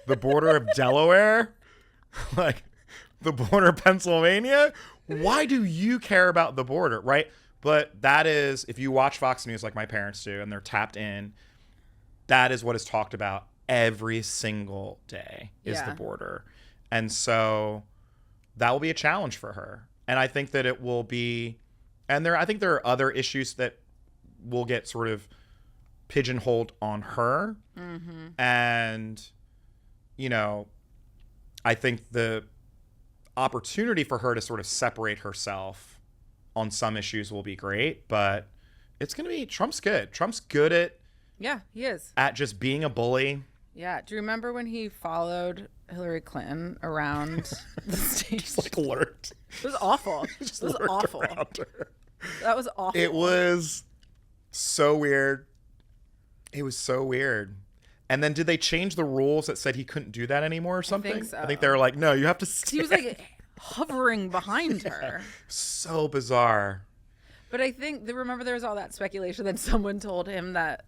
The border of Delaware? Like, the border of Pennsylvania? Why do you care about the border, right? But that is, if you watch Fox News like my parents do and they're tapped in, that is what is talked about every single day is the border. And so that will be a challenge for her. And I think that it will be, and I think there are other issues that will get sort of pigeonholed on her. Mm-hmm. And, you know, I think the opportunity for her to sort of separate herself on some issues will be great, but it's going to be, Trump's good. Trump's good at, yeah, he is, at just being a bully. Yeah. Do you remember when he followed Hillary Clinton around the stage? Just like lurked. It was awful. It was awful. That was awful. It was so weird. It was so weird. And then did they change the rules that said he couldn't do that anymore or something? I think so. I think they were like, no, you have to stay. He was like hovering behind her. So bizarre. But I think, remember there was all that speculation that someone told him that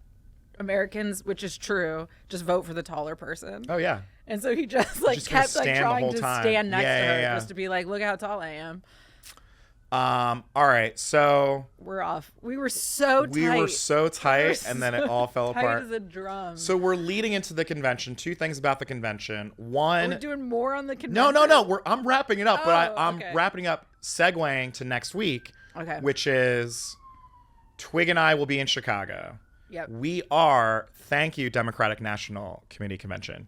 Americans, which is true, just vote for the taller person. Oh, yeah. And so he just like kept like trying to stand next to her just to be like, look how tall I am. All right, so we're off. We were so tight. And then it all fell apart. Tight as a drum. So we're leading into the convention. Two things about the convention. One, are we doing more on the convention? No. I'm wrapping it up, but I'm wrapping up, segueing to next week, which is Twig and I will be in Chicago. Yep. We are, thank you, Democratic National Committee Convention.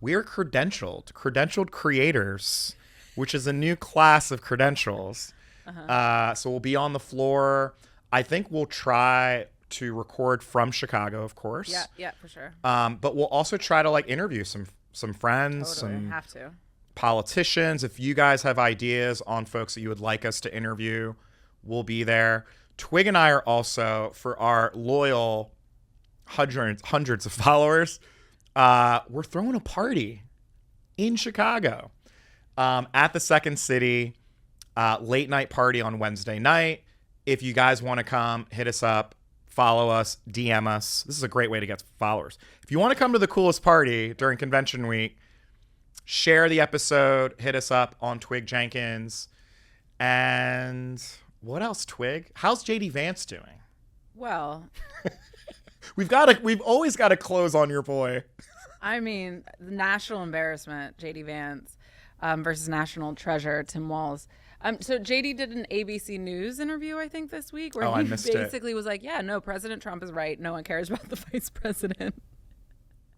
We are credentialed creators, which is a new class of credentials. So we'll be on the floor. I think we'll try to record from Chicago, of course. Yeah, for sure. But we'll also try to like interview some friends, some politicians. If you guys have ideas on folks that you would like us to interview, we'll be there. Twig and I are also, for our loyal hundreds of followers, we're throwing a party in Chicago at the Second City. Late night party on Wednesday night. If you guys want to come, hit us up, follow us, DM us. This is a great way to get followers. If you want to come to the coolest party during convention week, share the episode, hit us up on Twig Jenkins. And what else, Twig? How's JD Vance doing? Well, we've always got to close on your boy. I mean, the national embarrassment, JD Vance versus national treasure, Tim Walz. So JD did an ABC News interview, I think, this week, where he basically was like, yeah, no, President Trump is right. No one cares about the vice president.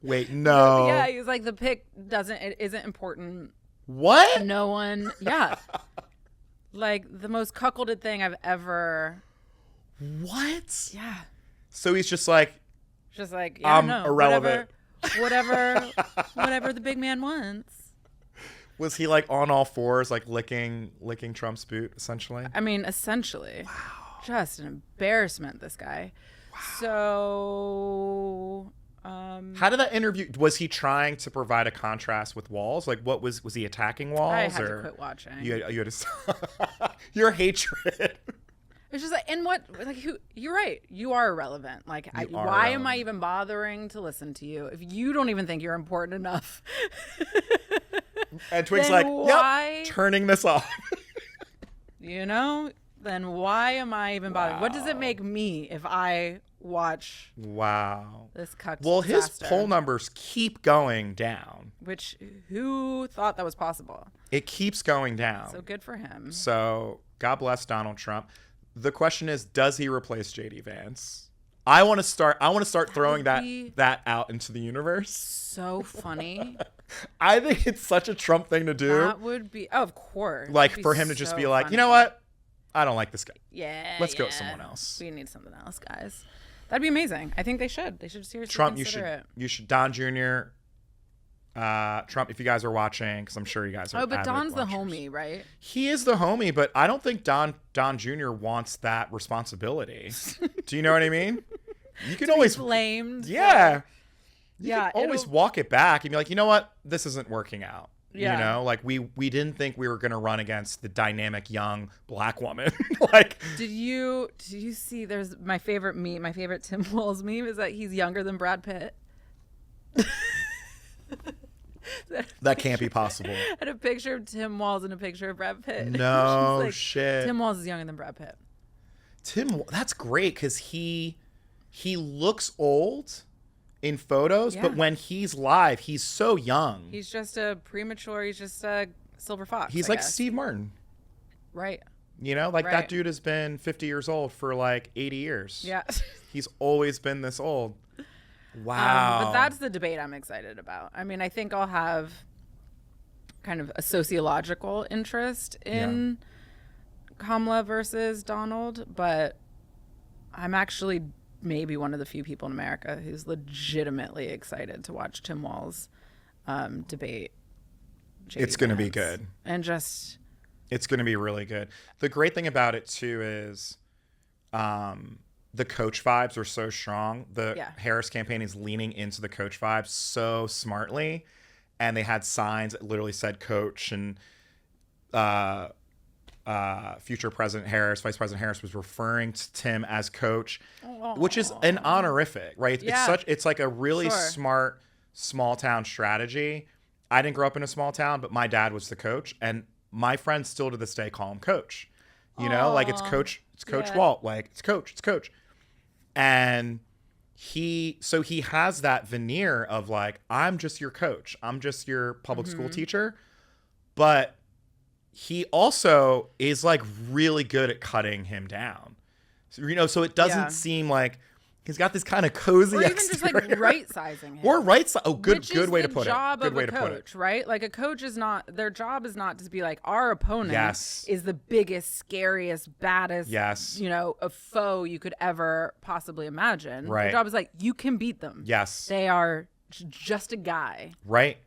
Wait, no. Yeah, he was like, the pick isn't important. What? No one, yeah. Like, the most cuckolded thing I've ever. What? Yeah. So he's just like, yeah, no, irrelevant. Whatever the big man wants. Was he like on all fours, like licking Trump's boot, essentially? I mean, essentially. Wow. Just an embarrassment, this guy. Wow. So, how did that interview? Was he trying to provide a contrast with Walz? Like, what was he attacking Walz? I had to quit watching. You had to, your hatred. It's just like, and what, like, you're right. You are irrelevant. Like, why am I even bothering to listen to you if you don't even think you're important enough? And Twig's like, yep, turning this off. You know, then why am I even bothering? What does it make me if I watch this cuck Well, his disaster? poll numbers keep going down. Which, who thought that was possible? It keeps going down. So good for him. So God bless Donald Trump. The question is, does he replace JD Vance? I want to start throwing that out into the universe. So funny. I think it's such a Trump thing to do. That would be, of course. Like, for him to just be like, funny. You know what? I don't like this guy. Yeah. Let's go with someone else. We need something else, guys. That'd be amazing. I think they should. They should seriously Trump, consider it. You should, Don Jr., Trump, if you guys are watching, because I'm sure you guys are. Oh, but Don's the watchers. homie, right? He is the homie, but I don't think Don Jr. wants that responsibility. Do you know what I mean? You can always blamed. Yeah. You Yeah. can always walk it back and be like, you know what? This isn't working out. Yeah. You know, like we didn't think we were going to run against the dynamic young black woman. Like, did you see? There's my favorite meme. My favorite Tim Walz meme is that he's younger than Brad Pitt. That can't be possible. And a picture of Tim Walz and a picture of Brad Pitt. No like, shit. Tim Walz is younger than Brad Pitt. That's great because he looks old in photos, but when he's live, he's so young. He's just a silver fox. He's I like guess. Steve Martin. Right. You know, like that dude has been 50 years old for like 80 years. Yeah. He's always been this old. Wow. But that's the debate I'm excited about. I mean, I think I'll have kind of a sociological interest in Kamala versus Donald, but I'm actually maybe one of the few people in America who's legitimately excited to watch Tim Walz debate J.D. It's going to be Vance. good. And just... It's going to be really good. The great thing about it, too, is the coach vibes are so strong. The Harris campaign is leaning into the coach vibes so smartly. And they had signs that literally said coach, and future President Harris, Vice President Harris was referring to Tim as coach, which is an honorific, right? Yeah. It's like a really smart small town strategy. I didn't grow up in a small town, but my dad was the coach, and my friends still to this day call him coach. You know, like it's Coach Walt, like it's coach. And he has that veneer of like, I'm just your coach. I'm just your public school teacher. But he also is like really good at cutting him down. So, you know, so it doesn't seem like he's got this kind of cozy or even exterior. just like right sizing him. Or right side. Oh, good way to put it. Good way to put it. Right? Like a coach is not, their job is not to be like, our opponent is the biggest, scariest, baddest, you know, a foe you could ever possibly imagine. Right. Their job is like, you can beat them. Yes. They are just a guy. Right.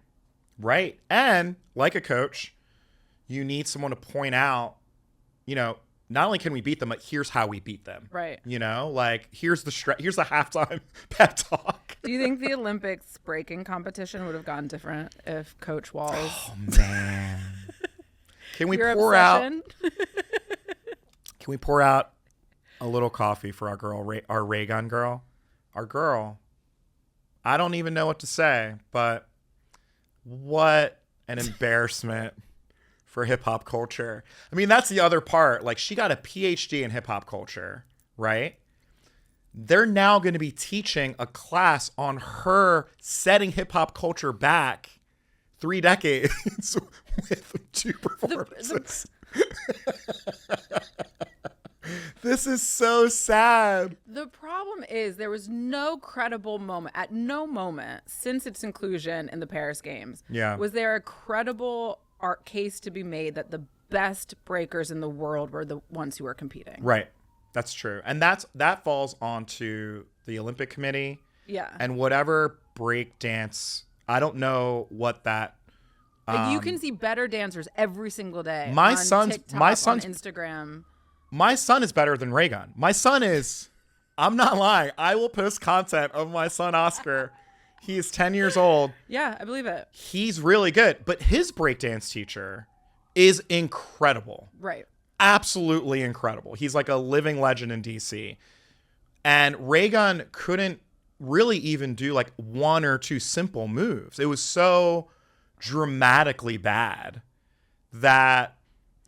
And like a coach, you need someone to point out, you know, not only can we beat them, but here's how we beat them. Right. You know, like here's the halftime pep talk. Do you think the Olympics breaking competition would have gone different if Coach Walz? Oh man. Can we pour out? Can we pour out a little coffee for our girl, our ray gun girl, our girl? I don't even know what to say, but what an embarrassment for hip hop culture. I mean, that's the other part. Like, she got a PhD in hip hop culture, right? They're now going to be teaching a class on her setting hip hop culture back 3 decades with 2 performances. This is so sad. The problem is there was no credible moment, at no moment since its inclusion in the Paris Games, was there a credible art case to be made that the best breakers in the world were the ones who were competing. Right. That's true. And that falls onto the Olympic Committee. Yeah. And whatever break dance, I don't know what that like you can see better dancers every single day. My on son's TikTok, on Instagram. My son is better than Raygun. My son is, I'm not lying. I will post content of my son Oscar. He is 10 years old. Yeah, I believe it. He's really good. But his breakdance teacher is incredible. Right. Absolutely incredible. He's like a living legend in DC. And Raygun couldn't really even do like 1 or 2 simple moves. It was so dramatically bad that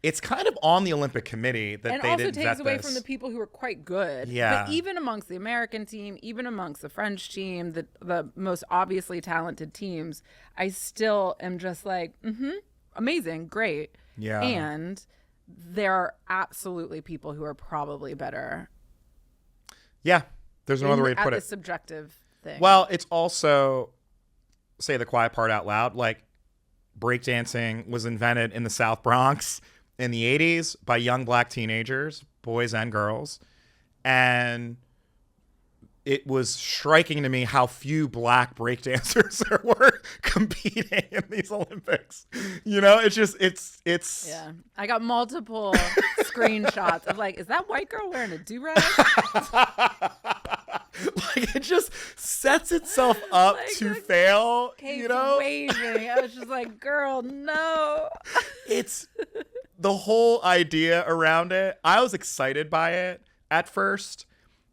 it's kind of on the Olympic Committee that and they didn't vet this. And also takes away from the people who are quite good. Yeah. But even amongst the American team, even amongst the French team, the most obviously talented teams, I still am just like, amazing, great. Yeah. And there are absolutely people who are probably better. Yeah. There's no other way to put it. At the subjective thing. Well, it's also, say the quiet part out loud, like breakdancing was invented in the South Bronx in the 80s by young black teenagers, boys and girls. And it was striking to me how few black breakdancers there were competing in these Olympics. You know, it's just, it's. Yeah. I got multiple screenshots of like, is that white girl wearing a do-rag? Like, it just sets itself up like, to fail, Kate's you know? Waving. I was just like, girl, no. It's the whole idea around it. I was excited by it at first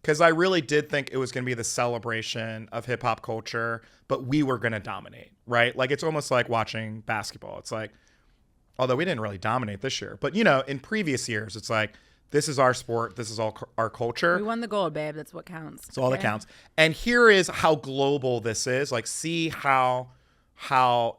because I really did think it was going to be the celebration of hip hop culture, but we were going to dominate, right? Like, it's almost like watching basketball. It's like, although we didn't really dominate this year, but, you know, in previous years, it's like, this is our sport. This is all our culture. We won the gold, babe. That's what counts. It's all that counts. And here is how global this is. Like, see how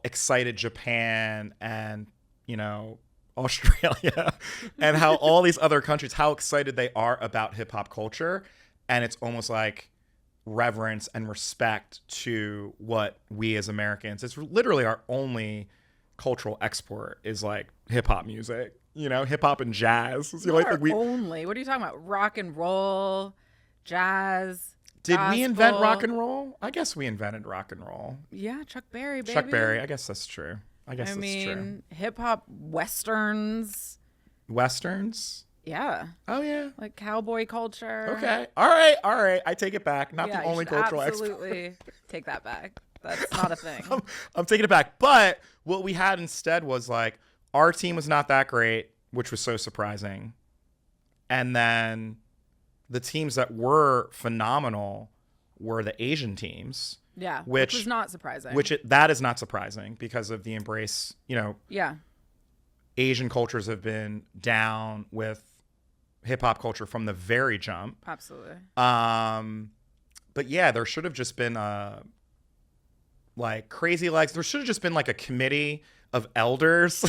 excited Japan and, you know, Australia and how all these other countries, how excited they are about hip hop culture. And it's almost like reverence and respect to what we as Americans, it's literally our only cultural export is like hip hop music. You know, hip hop and jazz. So like only. What are you talking about? Rock and roll, jazz. Did gospel. We invent rock and roll? I guess we invented rock and roll. Yeah, Chuck Berry, baby. Chuck Berry. I guess that's true. I mean, hip hop westerns. Westerns? Yeah. Oh yeah. Like cowboy culture. Okay. All right. I take it back. Not the only cultural export. Absolutely take that back. That's not a thing. I'm taking it back. But what we had instead was like, our team was not that great, which was so surprising. And then the teams that were phenomenal were the Asian teams. Yeah, which was not surprising. That is not surprising because of the embrace, you know. Yeah. Asian cultures have been down with hip hop culture from the very jump. Absolutely. But yeah, there should have just been like Crazy Legs. There should have just been like a committee of elders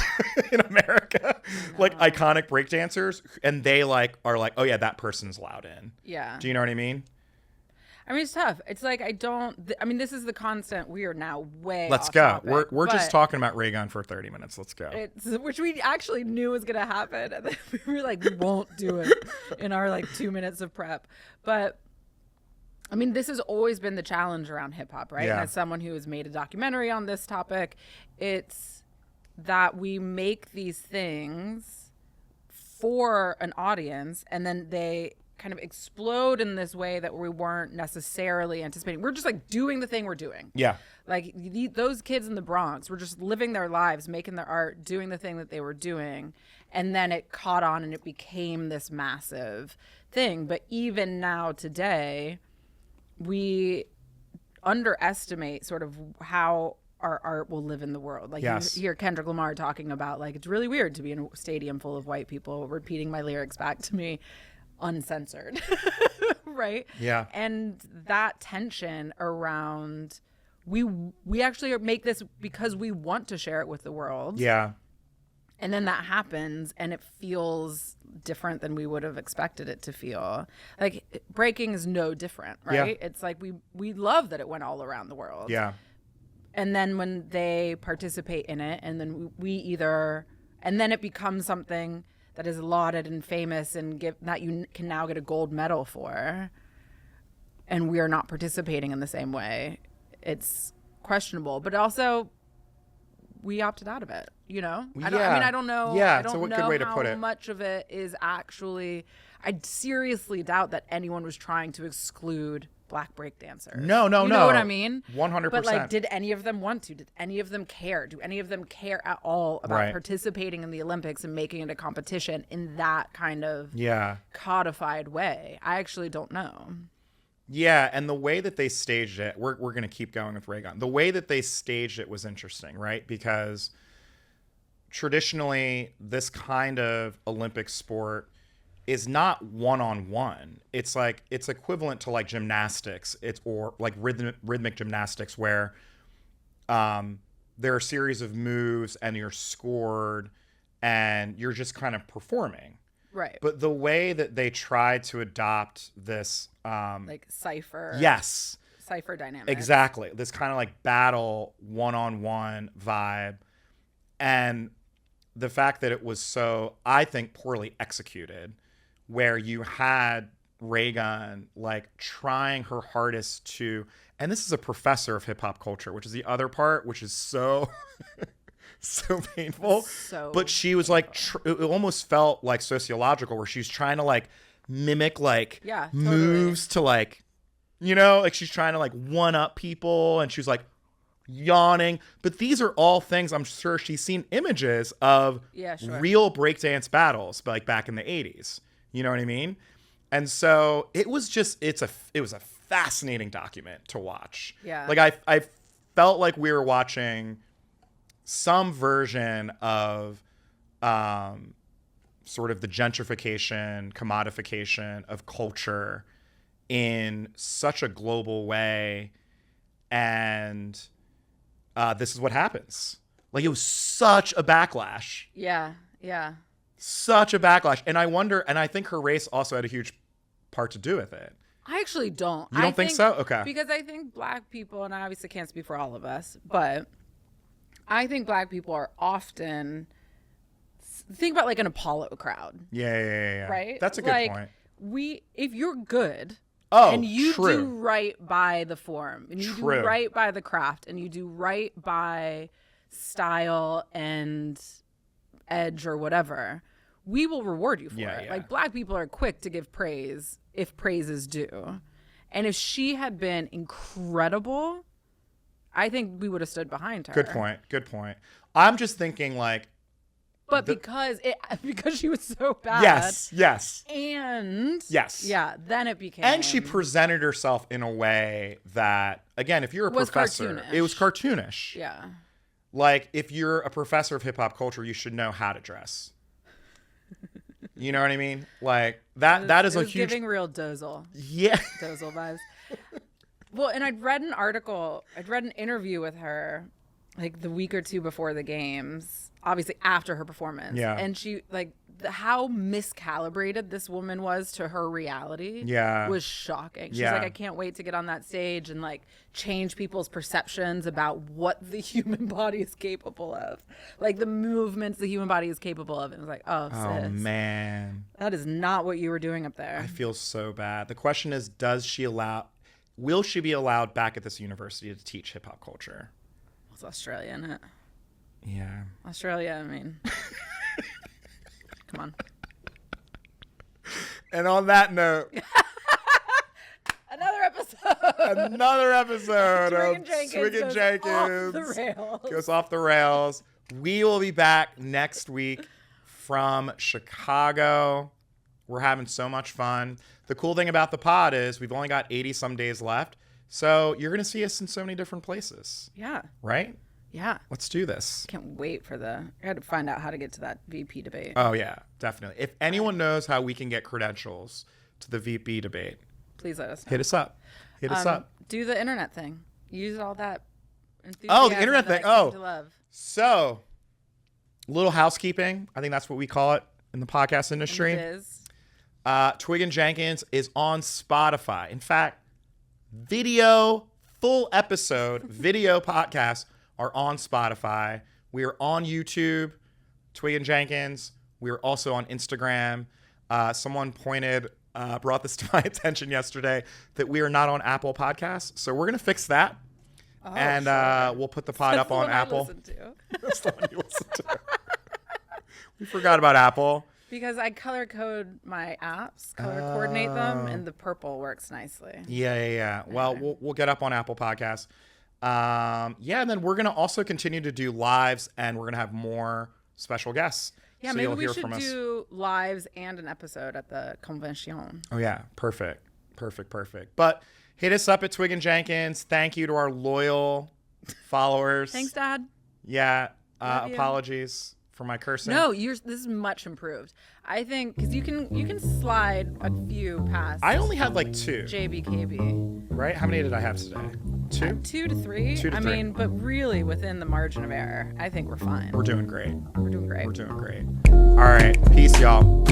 in America, like iconic breakdancers, and they like are like, oh yeah, that person's allowed in. Yeah. Do you know what I mean? I mean, it's tough. It's like I mean, this is the constant. We are now way. Let's off go. Topic, we're just talking about Raygun for 30 minutes. Let's go. Which we actually knew was gonna happen, and then we were like, we won't do it in our like 2 minutes of prep. But I mean, this has always been the challenge around hip hop, right? Yeah. And as someone who has made a documentary on this topic, it's that we make these things for an audience and then they kind of explode in this way that we weren't necessarily anticipating. We're just like doing the thing we're doing. Yeah. Like those kids in the Bronx were just living their lives, making their art, doing the thing that they were doing. And then it caught on and it became this massive thing. But even now today, we underestimate sort of how our art will live in the world. Like yes. You hear Kendrick Lamar talking about like, it's really weird to be in a stadium full of white people repeating my lyrics back to me uncensored. Right? Yeah. And that tension around we actually make this because we want to share it with the world. Yeah. And then that happens and it feels different than we would have expected it to feel. Like breaking is no different, right? Yeah. It's like we love that it went all around the world. Yeah. And then when they participate in it and then and then it becomes something that is lauded and famous and that you can now get a gold medal for, and we are not participating in the same way, it's questionable. But also, we opted out of it, you know? I don't know. Yeah, I don't know good way to put how it. Much of it is actually, I seriously doubt that anyone was trying to exclude Black breakdancers. No. You know what I mean? 100%. But like, did any of them want to? Did any of them care? Do any of them care at all about participating in the Olympics and making it a competition in that kind of codified way? I actually don't know. Yeah, and the way that they staged it, we're going to keep going with Raygun. The way that they staged it was interesting, right? Because traditionally, this kind of Olympic sport is not one-on-one. It's like, it's equivalent to like gymnastics. Or like rhythmic gymnastics where there are a series of moves and you're scored and you're just kind of performing. Right. But the way that they tried to adopt this like cipher. Yes. Cipher dynamic. Exactly. This kind of like battle one-on-one vibe. And the fact that it was so, I think, poorly executed, where you had ray gun, like trying her hardest to, and this is a professor of hip hop culture, which is the other part, which is so so painful. But she was like, it almost felt like sociological, where she's trying to like mimic like moves to like, you know, like she's trying to like one up people, and she was like yawning. But these are all things I'm sure she's seen images of real breakdance battles, like back in the 80s. You know what I mean? And so it was just, it was a fascinating document to watch. Yeah. Like I felt like we were watching some version of sort of the gentrification, commodification of culture in such a global way. And this is what happens. Like, it was such a backlash. Yeah. Yeah. Such a backlash. And I wonder, and I think her race also had a huge part to do with it. I actually don't. You don't think so? Okay. Because I think Black people, and I obviously can't speak for all of us, but I think Black people are often, think about like an Apollo crowd. Yeah. Right? That's a good point. If you're good, and you do right by the form, and you do right by the craft, and you do right by style and edge or whatever, we will reward you for it. Yeah. Like, Black people are quick to give praise if praise is due. And if she had been incredible, I think we would have stood behind her. Good point. I'm just thinking like, but because she was so bad. Yes. And yes. Yeah, then it became. And she presented herself in a way that, again, if you're a professor, it was cartoonish. Yeah. Like, if you're a professor of hip hop culture, you should know how to dress. You know what I mean? Like, that is a huge, giving real Dozel. Yeah. Dozel vibes. Well, and I'd read an interview with her like the week or two before the games, obviously after her performance. Yeah. And she, like, how miscalibrated this woman was to her reality was shocking. She's like, I can't wait to get on that stage and like change people's perceptions about what the human body is capable of. Like, the movements the human body is capable of. And it was like, oh sis, man, that is not what you were doing up there. I feel so bad. The question is, will she be allowed back at this university to teach hip hop culture? It's Australia, isn't it? Yeah. Australia, I mean. Come on. And on that note, another episode of Twigg and Jenkins goes off the rails. We will be back next week from Chicago. We're having so much fun. The cool thing about the pod is we've only got 80 some days left. So you're going to see us in so many different places. Yeah. Right? Yeah. Let's do this. Can't wait for I got to find out how to get to that VP debate. Oh, yeah, definitely. If anyone knows how we can get credentials to the VP debate, please let us know. Hit us up. Do the internet thing. Use all that enthusiasm. Oh, the internet thing. To love. So, little housekeeping. I think that's what we call it in the podcast industry. It is. Twigg and Jenkins is on Spotify. In fact, full episode video podcasts are on Spotify. We are on YouTube, Twigg and Jenkins. We are also on Instagram. Someone brought this to my attention yesterday that we are not on Apple Podcasts. So we're going to fix that. Oh, and we'll put the pod up on Apple. That's the one you listen to. We forgot about Apple. Because I color code my apps, coordinate them, and the purple works nicely. Yeah. Well, we'll get up on Apple Podcasts. And then we're going to also continue to do lives, and we're going to have more special guests. Yeah, so maybe we should do lives and an episode at the convention. Oh, yeah. Perfect. But hit us up at Twigg and Jenkins. Thank you to our loyal followers. Thanks, Dad. Yeah. Apologies for my cursing. No, this is much improved. I think because you can slide a few past. I only had like 2. JBKB. Right? How many did I have today? 2? 2 to 3. 2 to 3. I mean, but really within the margin of error. I think we're fine. We're doing great. We're doing great. All right. Peace, y'all.